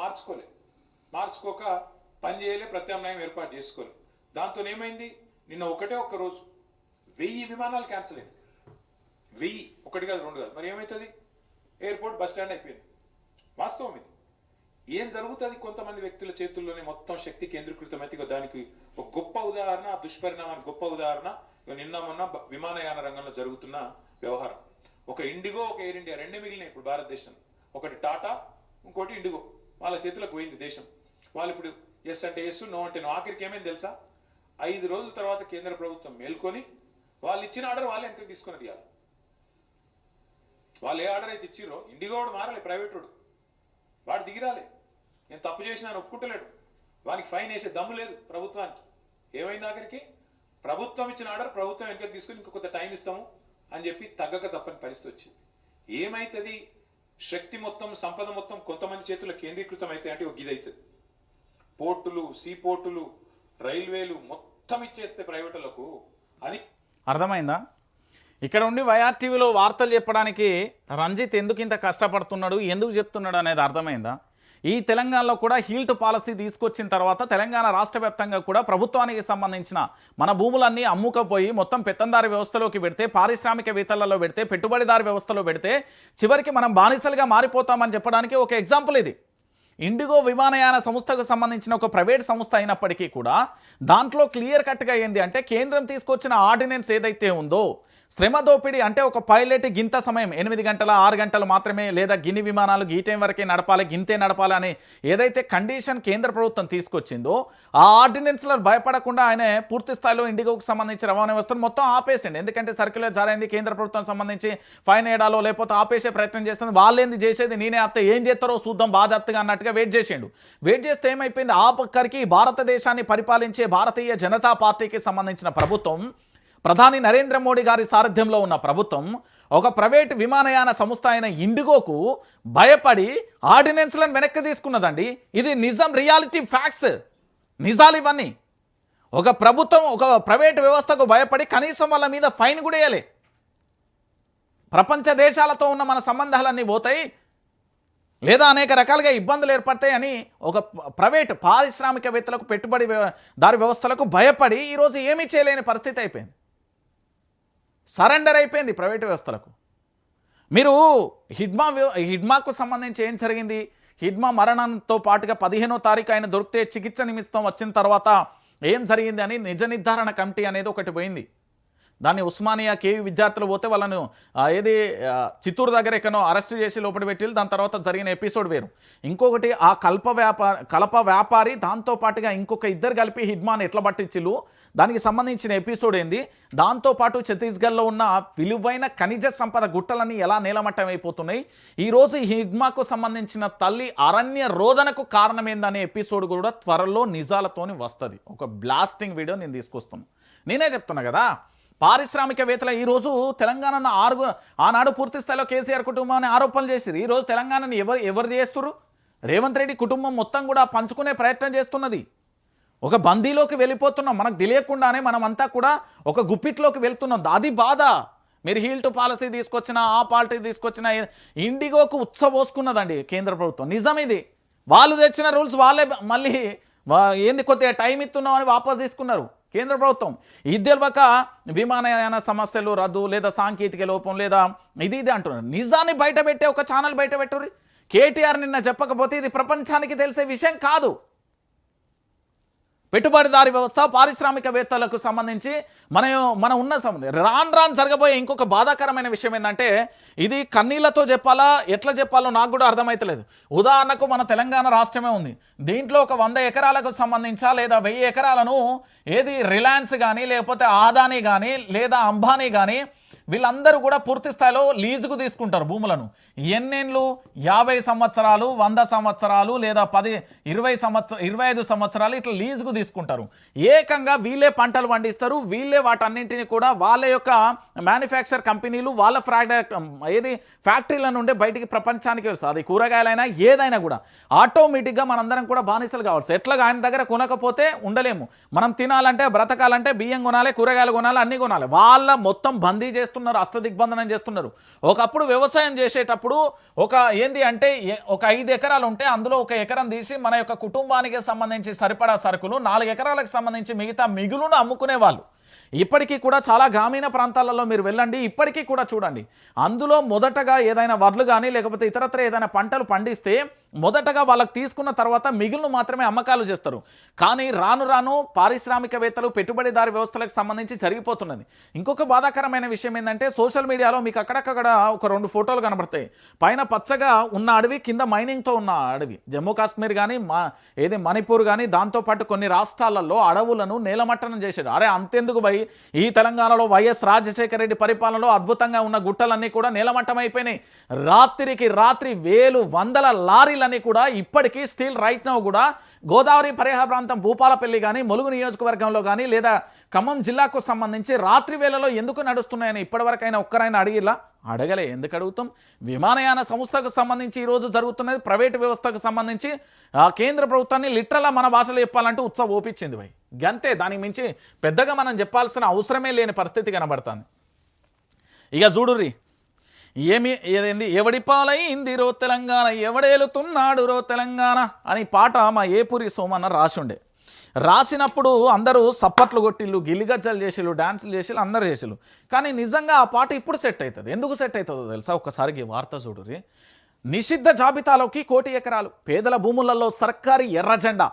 మార్చుకోక పని చేయలే, ప్రత్యామ్నాయం ఏర్పాటు చేసుకోలే. దాంతో ఏమైంది? నిన్న ఒక్క రోజు 1000 విమానాలు క్యాన్సిల్ అయింది. 1000, 1 కాదు 2 కాదు. మరి ఏమవుతుంది? ఎయిర్పోర్ట్, బస్ స్టాండ్ అయిపోయింది. వాస్తవం ఇది. ఏం జరుగుతుంది? కొంతమంది వ్యక్తుల చేతుల్లోనే మొత్తం శక్తి కేంద్రీకృతమైతే దానికి ఒక గొప్ప ఉదాహరణ, దుష్పరిణామానికి గొప్ప ఉదాహరణ నిన్న మొన్న విమానయాన రంగంలో జరుగుతున్న వ్యవహారం. ఒక ఇండిగో, ఒక ఎయిర్ ఇండియా రెండే మిగిలినాయి ఇప్పుడు భారతదేశం. ఒకటి టాటా, ఇంకోటి ఇండిగో. వాళ్ళ చేతులకు పోయింది దేశం. వాళ్ళు ఇప్పుడు ఎస్ అంటే ఎస్, నో అంటే నో. ఆఖరికి ఏమైంది తెలుసా? 5 రోజుల తర్వాత కేంద్ర ప్రభుత్వం మేల్కొని వాళ్ళు ఇచ్చిన ఆర్డర్ వాళ్ళే వెనక్కి తీసుకుని తీయాలి. వాళ్ళు ఏ ఆర్డర్ అయితే ఇచ్చిరో, ఇండిగో వాడు మారాలి, ప్రైవేట్ వాడు దిగిరాలి. నేను తప్పు చేసిన ఆయన ఒప్పుకుంటలేడు. వానికి ఫైన్ వేసే దమ్ము లేదు ప్రభుత్వానికి. ఏమైంది ఆఖరికి? ప్రభుత్వం ఇచ్చిన ఆర్డర్ ప్రభుత్వం వెనక్కి తీసుకుని ఇంకొక టైం ఇస్తాము అని చెప్పి తగ్గక తప్పని పరిస్థితి వచ్చింది. ఏమైతుంది? శక్తి మొత్తం, సంపద మొత్తం కొంతమంది చేతుల్లో కేంద్రీకృతం అయితే అంటే ఒక గిదవుతుంది. పోర్టులు, సీ పోర్టులు, రైల్వేలు మొత్తం ఇచ్చేస్తే ప్రైవేటులకు. అది అర్థమైందా? ఇక్కడ ఉండి వైఆర్టీవీలో వార్తలు చెప్పడానికి రంజిత్ ఎందుకు ఇంత కష్టపడుతున్నాడు, ఎందుకు చెప్తున్నాడు అనేది అర్థమైందా? ఈ తెలంగాణలో కూడా హీల్ట్ పాలసీ తీసుకొచ్చిన తర్వాత తెలంగాణ రాష్ట్ర వ్యాప్తంగా కూడా ప్రభుత్వానికి సంబంధించిన మన భూములన్నీ అమ్ముకపోయి మొత్తం పెత్తందారి వ్యవస్థలోకి పెడితే, పారిశ్రామికవేత్తలలో పెడితే, పెట్టుబడిదారి వ్యవస్థలో పెడితే చివరికి మనం బానిసలుగా మారిపోతామని చెప్పడానికి ఒక ఎగ్జాంపుల్ ఇది. ఇండిగో విమానయాన సంస్థకు సంబంధించిన ఒక ప్రైవేట్ సంస్థ అయినప్పటికీ కూడా దాంట్లో క్లియర్ కట్గా ఏంది అంటే కేంద్రం తీసుకొచ్చిన ఆర్డినెన్స్ ఏదైతే ఉందో శ్రమ దోపిడీ అంటే ఒక పైలట్ గింత సమయం 8 గంటల 6 గంటలు మాత్రమే లేదా గిన్ని విమానాలు ఈ టైం వరకే నడపాలి గింతే నడపాలి అని ఏదైతే కండిషన్ కేంద్ర ప్రభుత్వం తీసుకొచ్చిందో ఆ ఆర్డినెన్స్లో భయపడకుండా ఆయన పూర్తి స్థాయిలో ఇండిగోకు సంబంధించి రవాణా వ్యవస్థను మొత్తం ఆపేసింది. ఎందుకంటే సర్క్యులర్ జారైంది, కేంద్ర ప్రభుత్వం సంబంధించి ఫైన్ వేయడాలో లేకపోతే ఆపేసే ప్రయత్నం చేస్తుంది, వాళ్ళేంది చేసేది నేనే అత్త ఏం చేస్తారో చూద్దాం బాజాప్తగా అన్నట్టుగా వెయిట్ చేసిండు. వెయిట్ చేస్తే ఏమైపోయింది, ఆ పక్కరికి భారతదేశాన్ని పరిపాలించే భారతీయ జనతా పార్టీకి సంబంధించిన ప్రభుత్వం ప్రధాని నరేంద్ర మోడీ గారి సారథ్యంలో ఉన్న ప్రభుత్వం ఒక ప్రైవేట్ విమానయాన సంస్థ అయిన ఇండిగోకు భయపడి ఆర్డినెన్స్లను వెనక్కి తీసుకున్నదండి. ఇది నిజం, రియాలిటీ ఫ్యాక్ట్స్, నిజాలు ఇవన్నీ. ఒక ప్రభుత్వం ఒక ప్రైవేట్ వ్యవస్థకు భయపడి కనీసం వాళ్ళ మీద ఫైన్ కూడా వేయలే. ప్రపంచ దేశాలతో ఉన్న మన సంబంధాలన్నీ పోతాయి లేదా అనేక రకాలుగా ఇబ్బందులు ఏర్పడతాయి అని ఒక ప్రైవేట్ పారిశ్రామికవేత్తలకు పెట్టుబడి దారి వ్యవస్థలకు భయపడి ఈరోజు ఏమీ చేయలేని పరిస్థితి అయిపోయింది, సరెండర్ అయిపోయింది ప్రైవేట్ వ్యవస్థలకు. మీరు హిడ్మాకు సంబంధించి ఏం జరిగింది, హిడ్మా మరణంతో పాటుగా 15వ తారీఖు ఆయన దొరికితే చికిత్స నిమిత్తం వచ్చిన తర్వాత ఏం జరిగింది అని నిజ నిర్ధారణ కమిటీ అనేది ఒకటి పోయింది. దాన్ని ఉస్మానియా కేవీ విద్యార్థులు పోతే వాళ్ళను చిత్తూరు దగ్గర ఎక్కడో అరెస్ట్ చేసి లోపల పెట్టి దాని తర్వాత జరిగిన ఎపిసోడ్ వేరు. ఇంకొకటి ఆ కలప వ్యాపారి దాంతో పాటుగా ఇంకొక ఇద్దరు కలిపి హిడ్మాని ఎట్లా పట్టించిల్లు దానికి సంబంధించిన ఎపిసోడ్ ఏంది, దాంతోపాటు ఛత్తీస్గఢ్లో ఉన్న విలువైన ఖనిజ సంపద గుట్టలన్నీ ఎలా నేలమట్టం అయిపోతున్నాయి, ఈరోజు ఈ హిడ్మాకు సంబంధించిన తల్లి అరణ్య రోదనకు కారణం ఏందనే ఎపిసోడ్ కూడా త్వరలో నిజాలతోని వస్తుంది. ఒక బ్లాస్టింగ్ వీడియో నేను తీసుకొస్తాను. నేనే చెప్తున్నా కదా, పారిశ్రామికవేత్తల ఈరోజు తెలంగాణను ఆనాడు పూర్తి స్థాయిలో కేసీఆర్ కుటుంబాన్ని ఆరోపణలు చేసిరు. ఈరోజు తెలంగాణను ఎవరు చేస్తున్నారు, రేవంత్ రెడ్డి కుటుంబం మొత్తం కూడా పంచుకునే ప్రయత్నం చేస్తున్నది. ఒక బందీలోకి వెళ్ళిపోతున్నాం, మనకు తెలియకుండానే మనమంతా కూడా ఒక గుప్పిట్లోకి వెళ్తున్నాం. అది బాధ. మీరు హీల్ టు పాలసీ తీసుకొచ్చిన ఆ పాలసీ తీసుకొచ్చిన ఇండిగోకు ఉత్సవోసుకున్నదండి కేంద్ర ప్రభుత్వం. నిజం ఇది. వాళ్ళు తెచ్చిన రూల్స్ వాళ్ళే మళ్ళీ ఏంది కొద్దిగా టైం ఇస్తున్నామని వాపస్ తీసుకున్నారు కేంద్ర ప్రభుత్వం. ఇది తెలియక విమానయాన సమస్యలు రద్దు లేదా సాంకేతిక లోపం లేదా ఇది అంటున్నారు. నిజాన్ని బయటపెట్టే ఒక ఛానల్ బయట పెట్టుర్రి. కేటీఆర్ నిన్న చెప్పకపోతే ఇది ప్రపంచానికి తెలిసే విషయం కాదు. పెట్టుబడిదారి వ్యవస్థ పారిశ్రామికవేత్తలకు సంబంధించి మన ఉన్న సంబంధం రాను జరగబోయే ఇంకొక బాధాకరమైన విషయం ఏంటంటే ఇది కన్నీళ్లతో చెప్పాలా ఎట్లా చెప్పాలో నాకు కూడా అర్థమవుతలేదు. ఉదాహరణకు మన తెలంగాణ రాష్ట్రమే ఉంది. దీంట్లో ఒక 100 ఎకరాలకు సంబంధించా లేదా 1000 ఎకరాలను ఏది రిలయన్స్ కానీ లేకపోతే ఆదానీ కానీ లేదా అంబానీ కానీ వీళ్ళందరూ కూడా పూర్తి స్థాయిలో లీజుకు తీసుకుంటారు భూములను. ఎన్నేళ్ళు 50 సంవత్సరాలు 100 సంవత్సరాలు లేదా 25 సంవత్సరాలు ఇట్లా లీజుకు తీసుకుంటారు. ఏకంగా వీళ్ళే పంటలు పండిస్తారు, వీళ్ళే వాటన్నింటినీ కూడా వాళ్ళ యొక్క మ్యానుఫ్యాక్చర్ కంపెనీలు వాళ్ళ ఫ్యాక్టరీల నుండి బయటికి ప్రపంచానికి వస్తుంది. అది కూరగాయలైనా ఏదైనా కూడా ఆటోమేటిక్గా మనందరం కూడా బానిసలు కావాల్సి. ఎట్లాగా ఆయన దగ్గర కొనకపోతే ఉండలేము. మనం తినాలంటే బ్రతకాలంటే బియ్యం కొనాలి, కూరగాయలు కొనాలి, అన్నీ కొనాలి. వాళ్ళ మొత్తం బందీ చేస్తున్నారు, అష్టదిగ్బంధనం చేస్తున్నారు. ఒకప్పుడు వ్యవసాయం చేసేటప్పుడు ఒక ఏంది అంటే ఒక 5 ఎకరాలు ఉంటే అందులో 1 ఎకరం తీసి మన యొక్క కుటుంబానికి సంబంధించి సరిపడా సరుకులు 4 ఎకరాలకు సంబంధించి మిగతా మిగులును అమ్ముకునేవాళ్ళు. ఇప్పటికీ కూడా చాలా గ్రామీణ ప్రాంతాలలో మీరు వెళ్ళండి, ఇప్పటికీ కూడా చూడండి. అందులో మొదటగా ఏదైనా వడ్లు కానీ లేకపోతే ఇతరత్ర ఏదైనా పంటలు పండిస్తే మొదటగా వాళ్ళకి తీసుకున్న తర్వాత మిగులును మాత్రమే అమ్మకాలు చేస్తారు. కానీ రాను పారిశ్రామికవేత్తలు పెట్టుబడిదారి వ్యవస్థలకు సంబంధించి జరిగిపోతున్నది. ఇంకొక బాధాకరమైన విషయం ఏంటంటే సోషల్ మీడియాలో మీకు అక్కడక్కడ ఒక 2 ఫోటోలు కనబడతాయి. పైన పచ్చగా ఉన్న అడవి, కింద మైనింగ్తో ఉన్న అడవి. జమ్మూ కాశ్మీర్ కానీ మణిపూర్ కానీ దాంతోపాటు కొన్ని రాష్ట్రాలలో అడవులను నేలమట్టనం చేశారు. అరే అంతెందుకు భయ్, ఈ తెలంగాణలో వైఎస్ రాజశేఖర రెడ్డి పరిపాలనలో అద్భుతంగా ఉన్న గుట్టలన్నీ కూడా నేలమట్టం అయిపోయినాయి. రాత్రికి రాత్రి వేలు వందల లారీలన్నీ కూడా ఇప్పటికీ స్టిల్ రైట్ నౌ కూడా గోదావరి పరివాహక ప్రాంతం భూపాలపల్లి కానీ ములుగు నియోజకవర్గంలో కానీ లేదా ఖమ్మం జిల్లాకు సంబంధించి రాత్రి వేళలో ఎందుకు నడుస్తున్నాయని ఇప్పటివరకైనా ఒక్కరైనా అడగలే. ఎందుకు అడుగుతాం? విమానయాన సంస్థకు సంబంధించి ఈరోజు జరుగుతున్నది ప్రైవేటు వ్యవస్థకు సంబంధించి కేంద్ర ప్రభుత్వాన్ని లిటరల్గా మన భాషలో చెప్పాలంటే ఉత్సవం ఓపించింది భయ్. గంతే, దానికి మించి పెద్దగా మనం చెప్పాల్సిన అవసరమే లేని పరిస్థితి కనబడుతుంది. ఇక చూడుర్రి ఏదేంది ఎవడి పాలైంది రో తెలంగాణ ఎవడేలుతున్నాడు రో తెలంగాణ అని పాట మా ఏపూరి సోమన్న రాసిండే. రాసినప్పుడు అందరూ సప్పట్లు కొట్టిళ్ళు, గిలిగజ్జలు చేసిళ్ళు, డాన్సులు చేసిళ్ళు, అందరూ చేసిళ్ళు. కానీ నిజంగా ఆ పాట ఇప్పుడు సెట్ అవుతుంది. ఎందుకు సెట్ అవుతుందో తెలుసా? ఒక్కసారికి వార్త చూడుర్రి. నిషిద్ధ జాబితాలోకి 1 కోటి ఎకరాలు పేదల భూములలో సర్కారీ ఎర్రజెండా.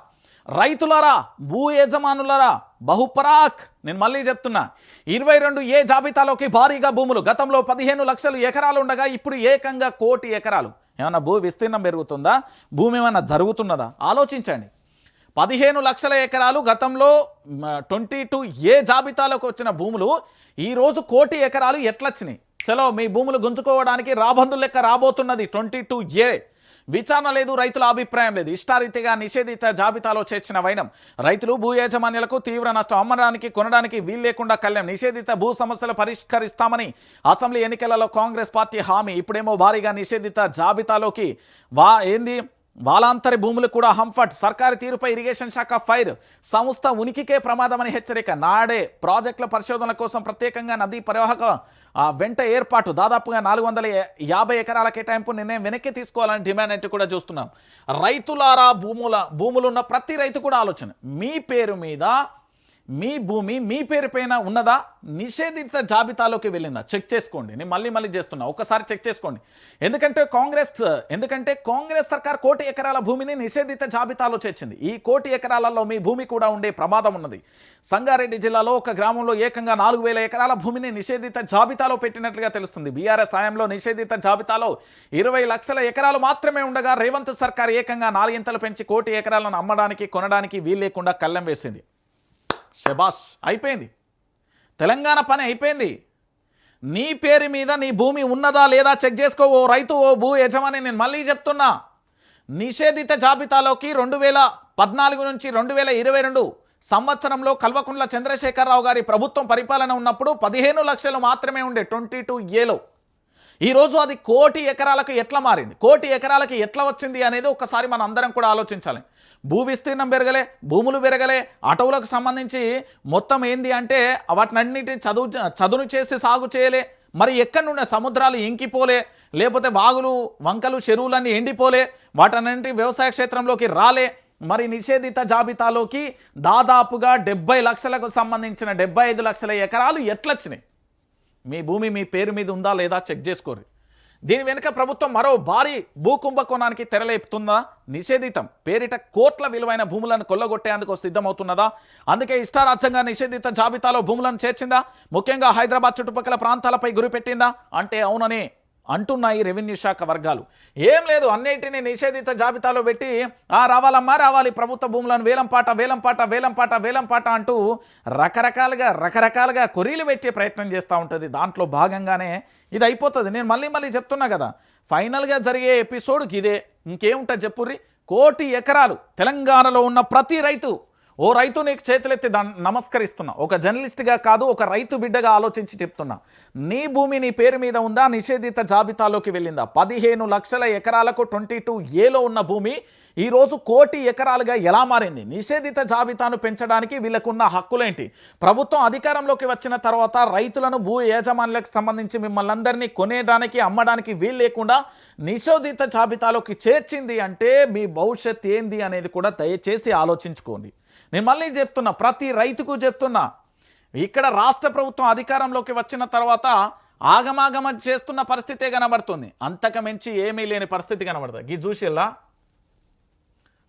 రైతులారా, భూ యజమానులారా, బహుపరాక్. నేను మళ్ళీ చెప్తున్నా, 22A జాబితాలోకి భారీగా భూములు. గతంలో 15 లక్షల ఎకరాలు ఉండగా ఇప్పుడు ఏకంగా 1 కోటి ఎకరాలు. ఏమన్నా భూ విస్తీర్ణం పెరుగుతుందా? భూమి ఏమన్నా జరుగుతున్నదా? ఆలోచించండి. 15 లక్షల ఎకరాలు గతంలో 22A జాబితాలోకి వచ్చిన భూములు ఈరోజు 1 కోటి ఎకరాలు ఎట్లొచ్చినాయి? చలో, మీ భూములు గుంజుకోవడానికి రాబందులు లెక్క రాబోతున్నది 22A. విచారణ లేదు, రైతుల అభిప్రాయం లేదు. ఇష్టారీతిగా నిషేధిత జాబితాలో చేర్చిన వైనం. రైతులు భూ యాజమాన్యాలకు తీవ్ర నష్టం. అమ్మడానికి కొనడానికి వీలు లేకుండా కళ్యాణం. నిషేధిత భూ సమస్యలు పరిష్కరిస్తామని అసెంబ్లీ ఎన్నికలలో కాంగ్రెస్ పార్టీ హామీ. ఇప్పుడేమో భారీగా నిషేధిత జాబితాలోకి వాలాంతరి భూములు కూడా హంఫట్. సర్కారు తీరుపై ఇరిగేషన్ శాఖ ఫైర్. సంస్థ ఉనికికే ప్రమాదమని హెచ్చరిక. నాడే ప్రాజెక్టుల పరిశోధనల కోసం ప్రత్యేకంగా నదీ పరివాహక వెంట ఏర్పాటు. దాదాపుగా 450 ఎకరాల కేటాయింపు నిర్ణయం వెనక్కి తీసుకోవాలని డిమాండ్ అంటూ కూడా చూస్తున్నాం. రైతులారా, భూములున్న ప్రతి రైతు కూడా ఆలోచన. మీ పేరు మీద మీ భూమి మీ పేరు పైన ఉన్నదా? నిషేధిత జాబితాలోకి వెళ్ళిందా? చెక్ చేసుకోండి. నేను మళ్ళీ చేస్తున్నా, ఒకసారి చెక్ చేసుకోండి. ఎందుకంటే కాంగ్రెస్ సర్కార్ 1 కోటి ఎకరాల భూమిని నిషేధిత జాబితాలో చేర్చింది. ఈ 1 కోటి ఎకరాలలో మీ భూమి కూడా ఉండే ప్రమాదం ఉన్నది. సంగారెడ్డి జిల్లాలో ఒక గ్రామంలో ఏకంగా 4000 ఎకరాల భూమిని నిషేధిత జాబితాలో పెట్టినట్లుగా తెలుస్తుంది. బీఆర్ఎస్ హయాంలో నిషేధిత జాబితాలో 20 లక్షల ఎకరాలు మాత్రమే ఉండగా రేవంత్ సర్కార్ ఏకంగా 4 ఇంతలు పెంచి 1 కోటి ఎకరాలను అమ్మడానికి కొనడానికి వీలు లేకుండా కళ్ళెం వేసింది. శబాష్, అయిపోయింది. తెలంగాణ పని అయిపోయింది. నీ పేరు మీద నీ భూమి ఉన్నదా లేదా చెక్ చేసుకో ఓ రైతు, ఓ భూ యజమాని. నేను మళ్ళీ చెప్తున్నా, నిషేధిత జాబితాలోకి 2014 నుంచి 2022 సంవత్సరంలో కల్వకుంట్ల చంద్రశేఖరరావు గారి ప్రభుత్వం పరిపాలన ఉన్నప్పుడు 15 లక్షలు మాత్రమే ఉండే 22Aలో. ఈరోజు అది 1 కోటి ఎకరాలకు ఎట్లా మారింది? 1 కోటి ఎకరాలకి ఎట్లా వచ్చింది అనేది ఒకసారి మనం అందరం కూడా ఆలోచించాలి. భూ విస్తీర్ణం పెరగలే, భూములు పెరగలే, అటవులకు సంబంధించి మొత్తం ఏంది అంటే వాటినన్నిటి చదును చేసి సాగు చేయలే. మరి ఎక్కడి నుండి సముద్రాలు ఇంకిపోలే, లేకపోతే వాగులు వంకలు చెరువులన్నీ ఎండిపోలే, వాటన్నింటి వ్యవసాయ క్షేత్రంలోకి రాలే. మరి నిషేధిత జాబితాలోకి దాదాపుగా 70 లక్షలకు సంబంధించిన 75 లక్షల ఎకరాలు ఎట్లొచ్చినాయి? మీ భూమి మీ పేరు మీద ఉందా లేదా చెక్ చేసుకోరు. దీని వెనుక ప్రభుత్వం మరో భారీ భూకుంభకోణానికి తెరలేపుతుందా? నిషేధితం పేరిట కోట్ల విలువైన భూములను కొల్లగొట్టేందుకు సిద్ధమవుతున్నదా? అందుకే ఇష్టారాజ్యంగా నిషేధిత జాబితాలో భూములను చేర్చిందా? ముఖ్యంగా హైదరాబాద్ చుట్టుపక్కల ప్రాంతాలపై గురిపెట్టిందా అంటే అవుననే అంటున్నాయి రెవెన్యూ శాఖ వర్గాలు. ఏం లేదు, అన్నిటినీ నిషేధిత జాబితాలో పెట్టి రావాలమ్మా రావాలి, ప్రభుత్వ భూములను వేలంపాట అంటూ రకరకాలుగా కొరీలు పెట్టే ప్రయత్నం చేస్తూ ఉంటుంది. దాంట్లో భాగంగానే ఇది అయిపోతుంది. నేను మళ్ళీ చెప్తున్నా కదా, ఫైనల్గా జరిగే ఎపిసోడ్కి ఇదే. ఇంకేముంటుంది చెప్పుర్రి? 1 కోటి ఎకరాలు తెలంగాణలో ఉన్న ప్రతి రైతు, ఓ రైతు నీకు చేతులెత్తి నమస్కరిస్తున్నా. ఒక జర్నలిస్ట్గా కాదు, ఒక రైతు బిడ్డగా ఆలోచించి చెప్తున్నా. నీ భూమి నీ పేరు మీద ఉందా? నిషేధిత జాబితాలోకి వెళ్ళిందా? 15 లక్షల ఎకరాలకు 22Aలో ఉన్న భూమి ఈరోజు 1 కోటి ఎకరాలుగా ఎలా మారింది? నిషేధిత జాబితాను పెంచడానికి వీళ్ళకున్న హక్కులేంటి? ప్రభుత్వం అధికారంలోకి వచ్చిన తర్వాత రైతులను, భూ యాజమాన్యాలకు సంబంధించి మిమ్మల్ని అందరినీ కొనేయడానికి అమ్మడానికి వీలు లేకుండా నిషేధిత జాబితాలోకి చేర్చింది అంటే మీ భవిష్యత్ ఏంది అనేది కూడా దయచేసి ఆలోచించుకోండి. నేను మళ్ళీ చెప్తున్నా, ప్రతి రైతుకు చెప్తున్నా, ఇక్కడ రాష్ట్ర ప్రభుత్వం అధికారంలోకి వచ్చిన తర్వాత ఆగమాగమ చేస్తున్న పరిస్థితే కనబడుతుంది. అంతకు మించి ఏమీ లేని పరిస్థితి కనబడుతుంది. ఇది చూసిల్లా,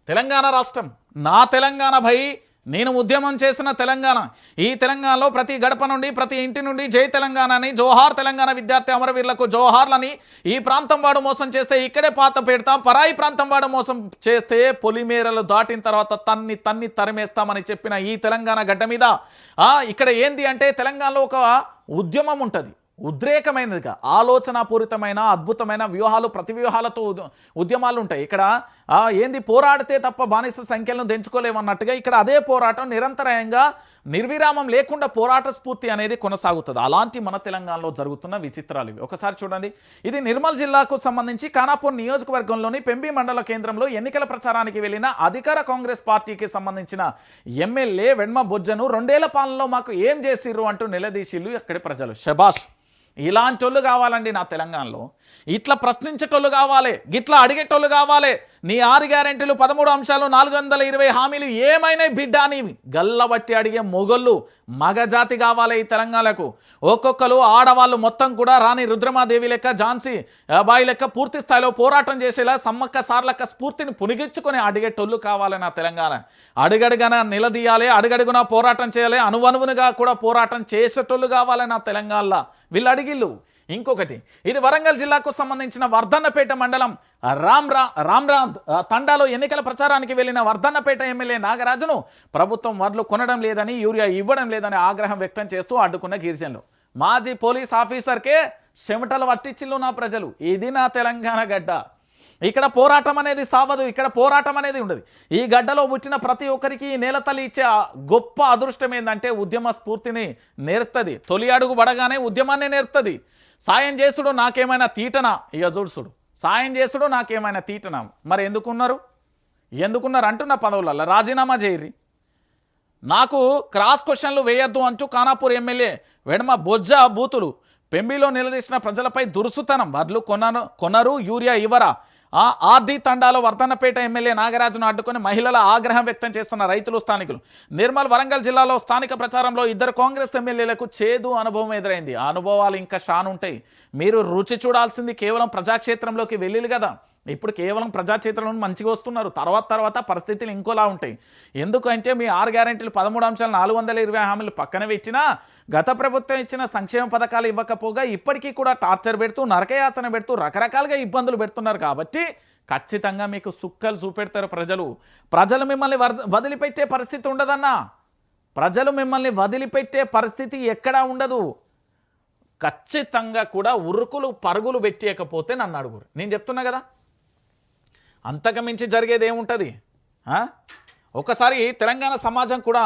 తెలంగాణ రాష్ట్రం నా తెలంగాణ భయ్, నేను ఉద్యమం చేసిన తెలంగాణ. ఈ తెలంగాణలో ప్రతి గడప నుండి, ప్రతి ఇంటి నుండి జై తెలంగాణ అని, జోహార్ తెలంగాణ విద్యార్థి అమరవీరులకు జోహార్లని, ఈ ప్రాంతం వాడు మోసం చేస్తే ఇక్కడే పాత పెడతాం, పరాయి ప్రాంతం వాడు మోసం చేస్తే పొలిమేరలు దాటిన తర్వాత తన్ని తరిమేస్తామని చెప్పిన ఈ తెలంగాణ గడ్డ మీద ఇక్కడ ఏంది అంటే తెలంగాణలో ఒక ఉద్యమం ఉంటుంది. ఉద్రేకమైనదిగా, ఆలోచనాపూరితమైన అద్భుతమైన వ్యూహాలు, ప్రతి వ్యూహాలతో ఉద్యమాలు ఉంటాయి. ఇక్కడ ఏంది పోరాడితే తప్ప బానిస సంఖ్యలను తెంచుకోలేమన్నట్టుగా ఇక్కడ అదే పోరాటం నిరంతరంగా నిర్విరామం లేకుండా పోరాట స్ఫూర్తి అనేది కొనసాగుతుంది. అలాంటి మన తెలంగాణలో జరుగుతున్న విచిత్రాలు ఇవి. ఒకసారి చూడండి, ఇది నిర్మల్ జిల్లాకు సంబంధించి ఖానాపూర్ నియోజకవర్గంలోని పెంబి మండల కేంద్రంలో ఎన్నికల ప్రచారానికి వెళ్ళిన అధికార కాంగ్రెస్ పార్టీకి సంబంధించిన ఎమ్మెల్యే వెడ్మ బొజ్జను 2 ఏళ్ల పాలనలో మాకు ఏం చేసిర్రు అంటూ నిలదీసిల్లు అక్కడి ప్రజలు. శబాష్, ఇలాంటి వాళ్ళు కావాలండి నా తెలంగాణలో. ఇట్లా ప్రశ్నించేటోళ్ళు కావాలి, ఇట్లా అడిగేటోళ్ళు కావాలి. నీ 6 గ్యారెంటీలు 13 అంశాలు 420 హామీలు ఏమైనా బిడ్డ అని గల్లబట్టి అడిగే మొగళ్ళు మగజాతి కావాలి ఈ తెలంగాణకు. ఒక్కొక్కరు ఆడవాళ్ళు మొత్తం కూడా రాణి రుద్రమాదేవి లెక్క, ఝాన్సీ బాయి లెక్క పూర్తి స్థాయిలో పోరాటం చేసేలా సమ్మక్క సార్లక్క స్ఫూర్తిని పునిగించుకొని అడిగేటోళ్ళు కావాలి నా తెలంగాణ. అడుగడుగన నిలదీయాలి, అడుగడుగున పోరాటం చేయాలి, అనువనువునుగా కూడా పోరాటం చేసేటోళ్ళు కావాలి నా తెలంగాణలో. వీళ్ళు అడిగిళ్ళు. ఇంకొకటి, ఇది వరంగల్ జిల్లాకు సంబంధించిన వర్ధన్నపేట మండలం రామ్రాద్ తండాలో ఎన్నికల ప్రచారానికి వెళ్లిన వర్ధన్నపేట ఎమ్మెల్యే నాగరాజును ప్రభుత్వం వడ్లు కొనడం లేదని, యూరియా ఇవ్వడం లేదని ఆగ్రహం వ్యక్తం చేస్తూ అడ్డుకున్న గిరిజనులు. మాజీ పోలీస్ ఆఫీసర్కే చెమటలు పట్టించిల్లు నా ప్రజలు. ఇది నా తెలంగాణ గడ్డ. ఇక్కడ పోరాటం అనేది సావదు, ఇక్కడ పోరాటం అనేది ఉండదు. ఈ గడ్డలో పుట్టిన ప్రతి ఒక్కరికి ఈ నేల తల్లి ఇచ్చే గొప్ప అదృష్టం ఏంటంటే ఉద్యమ స్ఫూర్తిని నేర్పుతుంది. తొలి అడుగు పడగానే ఉద్యమాన్ని నేర్పుతుంది. సాయం చేసుడు నాకేమైనా తీటనా, ఇక చూడుసుడు సాయం చేసుడు నాకేమైనా తీటనా. మరి ఎందుకున్నారు అంటున్న పదవులలో రాజీనామా చేయరి. నాకు క్రాస్ క్వశ్చన్లు వేయొద్దు అంటూ ఖానాపూర్ ఎమ్మెల్యే వెడమ బొజ్జ బూతులు. పెంబిలో నిలదీసిన ప్రజలపై దురుసుతనం. వడ్లు కొనరు యూరియా ఇవ్వరా. ఆర్డీ తండాలో వర్ధన్నపేట ఎమ్మెల్యే నాగరాజును అడ్డుకొని మహిళల ఆగ్రహం వ్యక్తం చేస్తున్న రైతులు, స్థానికులు. నిర్మల్ వరంగల్ జిల్లాలో స్థానిక ప్రచారంలో 2 కాంగ్రెస్ ఎమ్మెల్యేలకు చేదు అనుభవం ఎదురైంది. ఆ అనుభవాలు ఇంకా షానుంటాయి. మీరు రుచి చూడాల్సింది కేవలం ప్రజాక్షేత్రంలోకి వెళ్ళిలు కదా. ఇప్పుడు కేవలం ప్రజాక్షేత్రంలో మంచిగా వస్తున్నారు. తర్వాత పరిస్థితులు ఇంకోలా ఉంటాయి. ఎందుకంటే మీ 6 గ్యారెంటీలు 13 అంశాలు 420 హామీలు పక్కన పెట్టినా గత ప్రభుత్వం ఇచ్చిన సంక్షేమ పథకాలు ఇవ్వకపోగా ఇప్పటికీ కూడా టార్చర్ పెడుతూ, నరకయాతన పెడుతూ రకరకాలుగా ఇబ్బందులు పెడుతున్నారు. కాబట్టి ఖచ్చితంగా మీకు సుక్కలు చూపెడతారు ప్రజలు మిమ్మల్ని వదిలిపెట్టే పరిస్థితి ఉండదన్నా. ప్రజలు మిమ్మల్ని వదిలిపెట్టే పరిస్థితి ఎక్కడా ఉండదు. ఖచ్చితంగా కూడా ఉరుకులు పరుగులు పెట్టేయకపోతే నన్ను అడుగురు. నేను చెప్తున్నా కదా, అంతకుమించి జరిగేది ఏముంటుంది. ఒకసారి తెలంగాణ సమాజం కూడా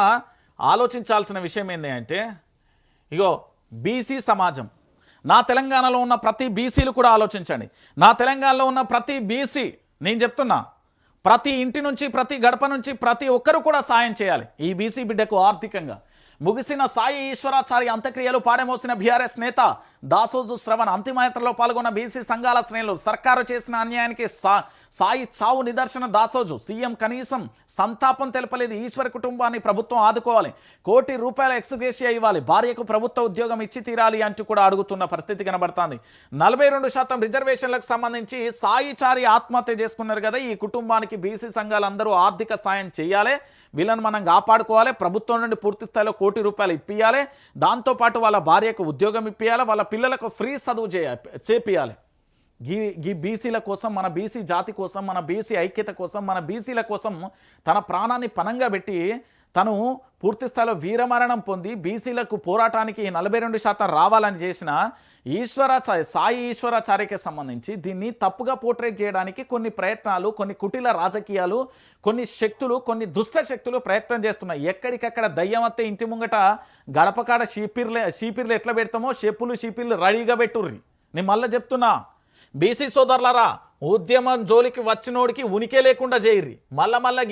ఆలోచించాల్సిన విషయం ఏంటి అంటే, ఇగో బీసీ సమాజం, నా తెలంగాణలో ఉన్న ప్రతి బీసీలు కూడా ఆలోచించండి. నా తెలంగాణలో ఉన్న ప్రతి బీసీ, నేను చెప్తున్నా, ప్రతి ఇంటి నుంచి, ప్రతి గడప నుంచి ప్రతి ఒక్కరు కూడా సాయం చేయాలి ఈ బీసీ బిడ్డకు ఆర్థికంగా. ముగిసిన సాయి ఈశ్వరాచారి అంత్యక్రియలు పాడమోసిన బీఆర్ఎస్ నేత దాసోజు శ్రవణ్ అంతిమయాత్రలో పాల్గొన్న బీసీ సంఘాల శ్రేణులు. సర్కారు చేసిన అన్యాయానికి సాయి చావు నిదర్శన దాసోజు. సీఎం కనీసం సంతాపం తెలపలేదు. ఈశ్వర్ కుటుంబాన్ని ప్రభుత్వం ఆదుకోవాలి, ₹1 కోటి ఎక్స్గ్రేషియా ఇవ్వాలి, భార్యకు ప్రభుత్వ ఉద్యోగం ఇచ్చి తీరాలి అంటూ కూడా అడుగుతున్న పరిస్థితి కనబడుతుంది. 42% రిజర్వేషన్లకు సంబంధించి సాయిచారి ఆత్మహత్య చేసుకున్నారు కదా. ఈ కుటుంబానికి బీసీ సంఘాలందరూ ఆర్థిక సాయం చేయాలి, వీళ్ళని మనం కాపాడుకోవాలి, ప్రభుత్వం నుండి పూర్తి స్థాయిలో ₹1 కోటి ఇప్పియాలి, దాంతోపాటు వాళ్ళ భార్యకు ఉద్యోగం ఇప్పియాలి, వాళ్ళ పిల్లలకు ఫ్రీ చదువు చేపియాలి. ఈ బీసీల కోసం, మన బీసీ జాతి కోసం, మన బీసీ ఐక్యత కోసం, మన బీసీల కోసం తన ప్రాణాన్ని పణంగా పెట్టి తను పూర్తి స్థాయిలో వీరమరణం పొంది బీసీలకు పోరాటానికి 42% రావాలని చేసిన సాయి ఈశ్వరాచార్యకి సంబంధించి దీన్ని తప్పుగా పోర్ట్రేట్ చేయడానికి కొన్ని ప్రయత్నాలు, కొన్ని కుటిల రాజకీయాలు, కొన్ని శక్తులు, కొన్ని దుష్ట శక్తులు ప్రయత్నం చేస్తున్నాయి. ఎక్కడికక్కడ దయ్యమత్తే ఇంటి ముంగట గడపకాడ షీపిర్లు ఎట్లా పెడతామో షీపిర్లు రెడీగా పెట్టుర్రి. నేను మళ్ళీ చెప్తున్నా, బీసీ సోదరులారా, ఉద్యమం జోలికి వచ్చినోడికి ఉనికే లేకుండా చేయర్రి. మళ్ళా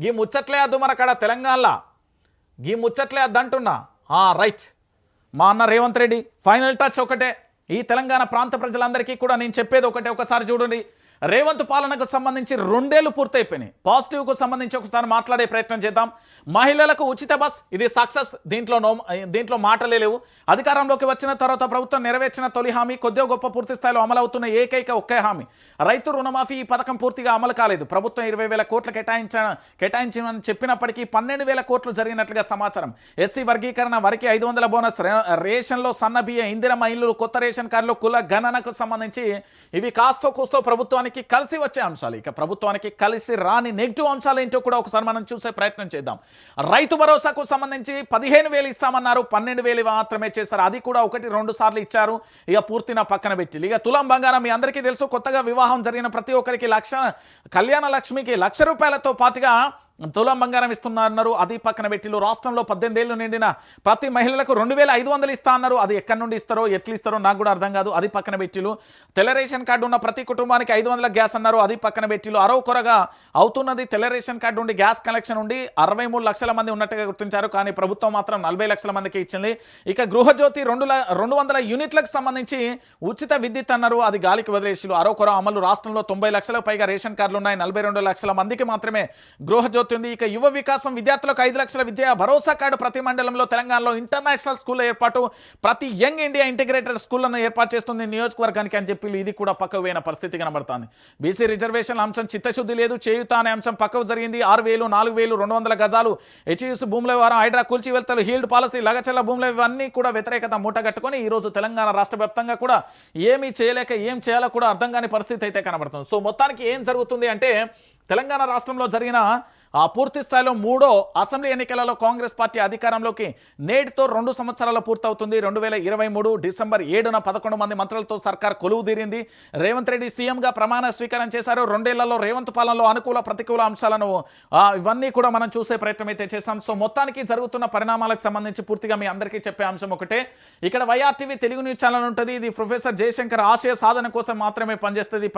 గీ ముచ్చట్లే అద్దు మనకాడ తెలంగాణలో, గీ ముచ్చట్లే అద్దంటున్నా. రైట్, మా అన్న రేవంత్ రెడ్డి ఫైనల్ టచ్ ఒకటే. ఈ తెలంగాణ ప్రాంత ప్రజలందరికీ కూడా నేను చెప్పేది ఒకటే, ఒకసారి చూడండి. రేవంత్ పాలనకు సంబంధించి 2 ఏళ్ళు పూర్తయిపోయినాయి. పాజిటివ్కు సంబంధించి ఒకసారి మాట్లాడే ప్రయత్నం చేద్దాం. మహిళలకు ఉచిత బస్, ఇది సక్సెస్, దీంట్లో మాటలే లేవు. అధికారంలోకి వచ్చిన తర్వాత ప్రభుత్వం నెరవేర్చిన తొలి హామీ, కొద్దిగా గొప్ప పూర్తి స్థాయిలో అమలవుతున్న ఏకైక ఒకే హామీ రైతు రుణమాఫీ. ఈ పథకం పూర్తిగా అమలు కాలేదు. ప్రభుత్వం 20,000 కోట్లు కేటాయించమని చెప్పినప్పటికీ 12,000 కోట్లు జరిగినట్లుగా సమాచారం. ఎస్సీ వర్గీకరణ, వరకు 500 బోనస్, రేషన్లో సన్న బియ్య, ఇందిరమ్మ ఇల్లు, కొత్త రేషన్ కార్డులు, కుల గణనకు సంబంధించి ఇవి కాస్తో కూస్తో ప్రభుత్వానికి కలిసి వచ్చే అంశాలు. ఇక ప్రభుత్వానికి కలిసి రాని నెగిటివ్ అంశాలు ఏంటో కూడా ఒకసారి మనం చూసే ప్రయత్నం చేద్దాం. రైతు భరోసాకు సంబంధించి 15,000 ఇస్తామన్నారు, 12,000 మాత్రమే చేశారు. అది కూడా 1-2 సార్లు ఇచ్చారు. ఇక పూర్తిన పక్కన పెట్టి ఇక తులం బంగారం మీ అందరికీ తెలుసు. కొత్తగా వివాహం జరిగిన ప్రతి ఒక్కరికి కళ్యాణ లక్ష్మికి ₹1,00,000 పాటుగా తులం బంగారం ఇస్తున్నా అన్నారు, అది పక్కన పెట్టిలు. రాష్ట్రంలో 18 ఏళ్ళు నిండిన ప్రతి మహిళలకు 2500 ఇస్తా అన్నారు, అది ఎక్కడి నుండి ఇస్తారో ఎట్లా ఇస్తారో నాకు కూడా అర్థం కాదు, అది పక్కన పెట్టిలు. తెల్ల రేషన్ కార్డు ఉన్న ప్రతి కుటుంబానికి 500 గ్యాస్ అన్నారు, అది పక్కన పెట్టిలు. అరవ కొరగా అవుతున్నది తెల్ల రేషన్ కార్డు ఉండి గ్యాస్ కనెక్షన్ ఉండి 63 లక్షల మంది ఉన్నట్టుగా గుర్తించారు, కానీ ప్రభుత్వం మాత్రం 40 లక్షల మందికి ఇచ్చింది. ఇక గృహజ్యోతి 200 యూనిట్లకు సంబంధించి ఉచిత విద్యుత్ అన్నారు, అది గాలికి వదిలేసిలు. అరవ కొర అమలు రాష్ట్రంలో 90 లక్షలకు పైగా రేషన్ కార్డులు ఉన్నాయి, 42 లక్షల మందికి మాత్రమే గృహజ్యోతి ఉంది. ఇక యువ వికాసం విద్యార్థులకు 5 లక్షల విద్యా భరోసా కార్డు ప్రతి మండలంలో. తెలంగాణలో ఇంటర్నేషనల్ స్కూల్ ఏర్పాటు, ప్రతి యంగ్ ఇండియా ఇంటిగ్రేటెడ్ స్కూళ్లను ఏర్పాటు చేస్తుంది నియోజకవర్గానికి అని చెప్పి ఇది కూడా పక్కకు పోయిన పరిస్థితి కనబడుతుంది. బీసీ రిజర్వేషన్ అంశం చిత్తశుద్ధి లేదు, చేయుత అనే అంశం పక్కకు జరిగింది. 6000, 4200 గజాలు హెచ్ఈఎస్ భూముల వ్యవహారం, హైడ్రా కూల్చివేతలు, హీల్డ్ పాలసీ, లగచల్ల భూముల ఇవన్నీ కూడా వ్యతిరేకత మూటగట్టుకొని ఈరోజు తెలంగాణ రాష్ట్ర వ్యాప్తంగా కూడా ఏమీ చేయలేక ఏం చేయాలో కూడా అర్థం కాని పరిస్థితి అయితే కనబడుతుంది. సో మొత్తానికి ఏం జరుగుతుంది అంటే తెలంగాణ రాష్ట్రంలో జరిగిన ఆ పూర్తి స్థాయిలో 3వ అసెంబ్లీ ఎన్నికలలో కాంగ్రెస్ పార్టీ అధికారంలోకి నేటితో 2 సంవత్సరాలు పూర్తవుతుంది. 2023 డిసెంబర్ 7న 11 మంది మంత్రులతో సర్కార్ కొలువు తీరింది. రేవంత్ రెడ్డి సీఎంగా ప్రమాణ స్వీకారం చేశారు. 2 ఏళ్లలో రేవంత్ పాలనలో అనుకూల ప్రతికూల అంశాలను ఇవన్నీ కూడా మనం చూసే ప్రయత్నం అయితే చేశాం. సో మొత్తానికి జరుగుతున్న పరిణామాలకు సంబంధించి పూర్తిగా మీ అందరికీ చెప్పే అంశం ఒకటే, ఇక్కడ వైఆర్టీవీ తెలుగు న్యూస్ ఛానల్ ఉంటుంది. ఇది ప్రొఫెసర్ జయశంకర్ ఆశయ సాధన కోసం మాత్రమే పనిచేస్తుంది.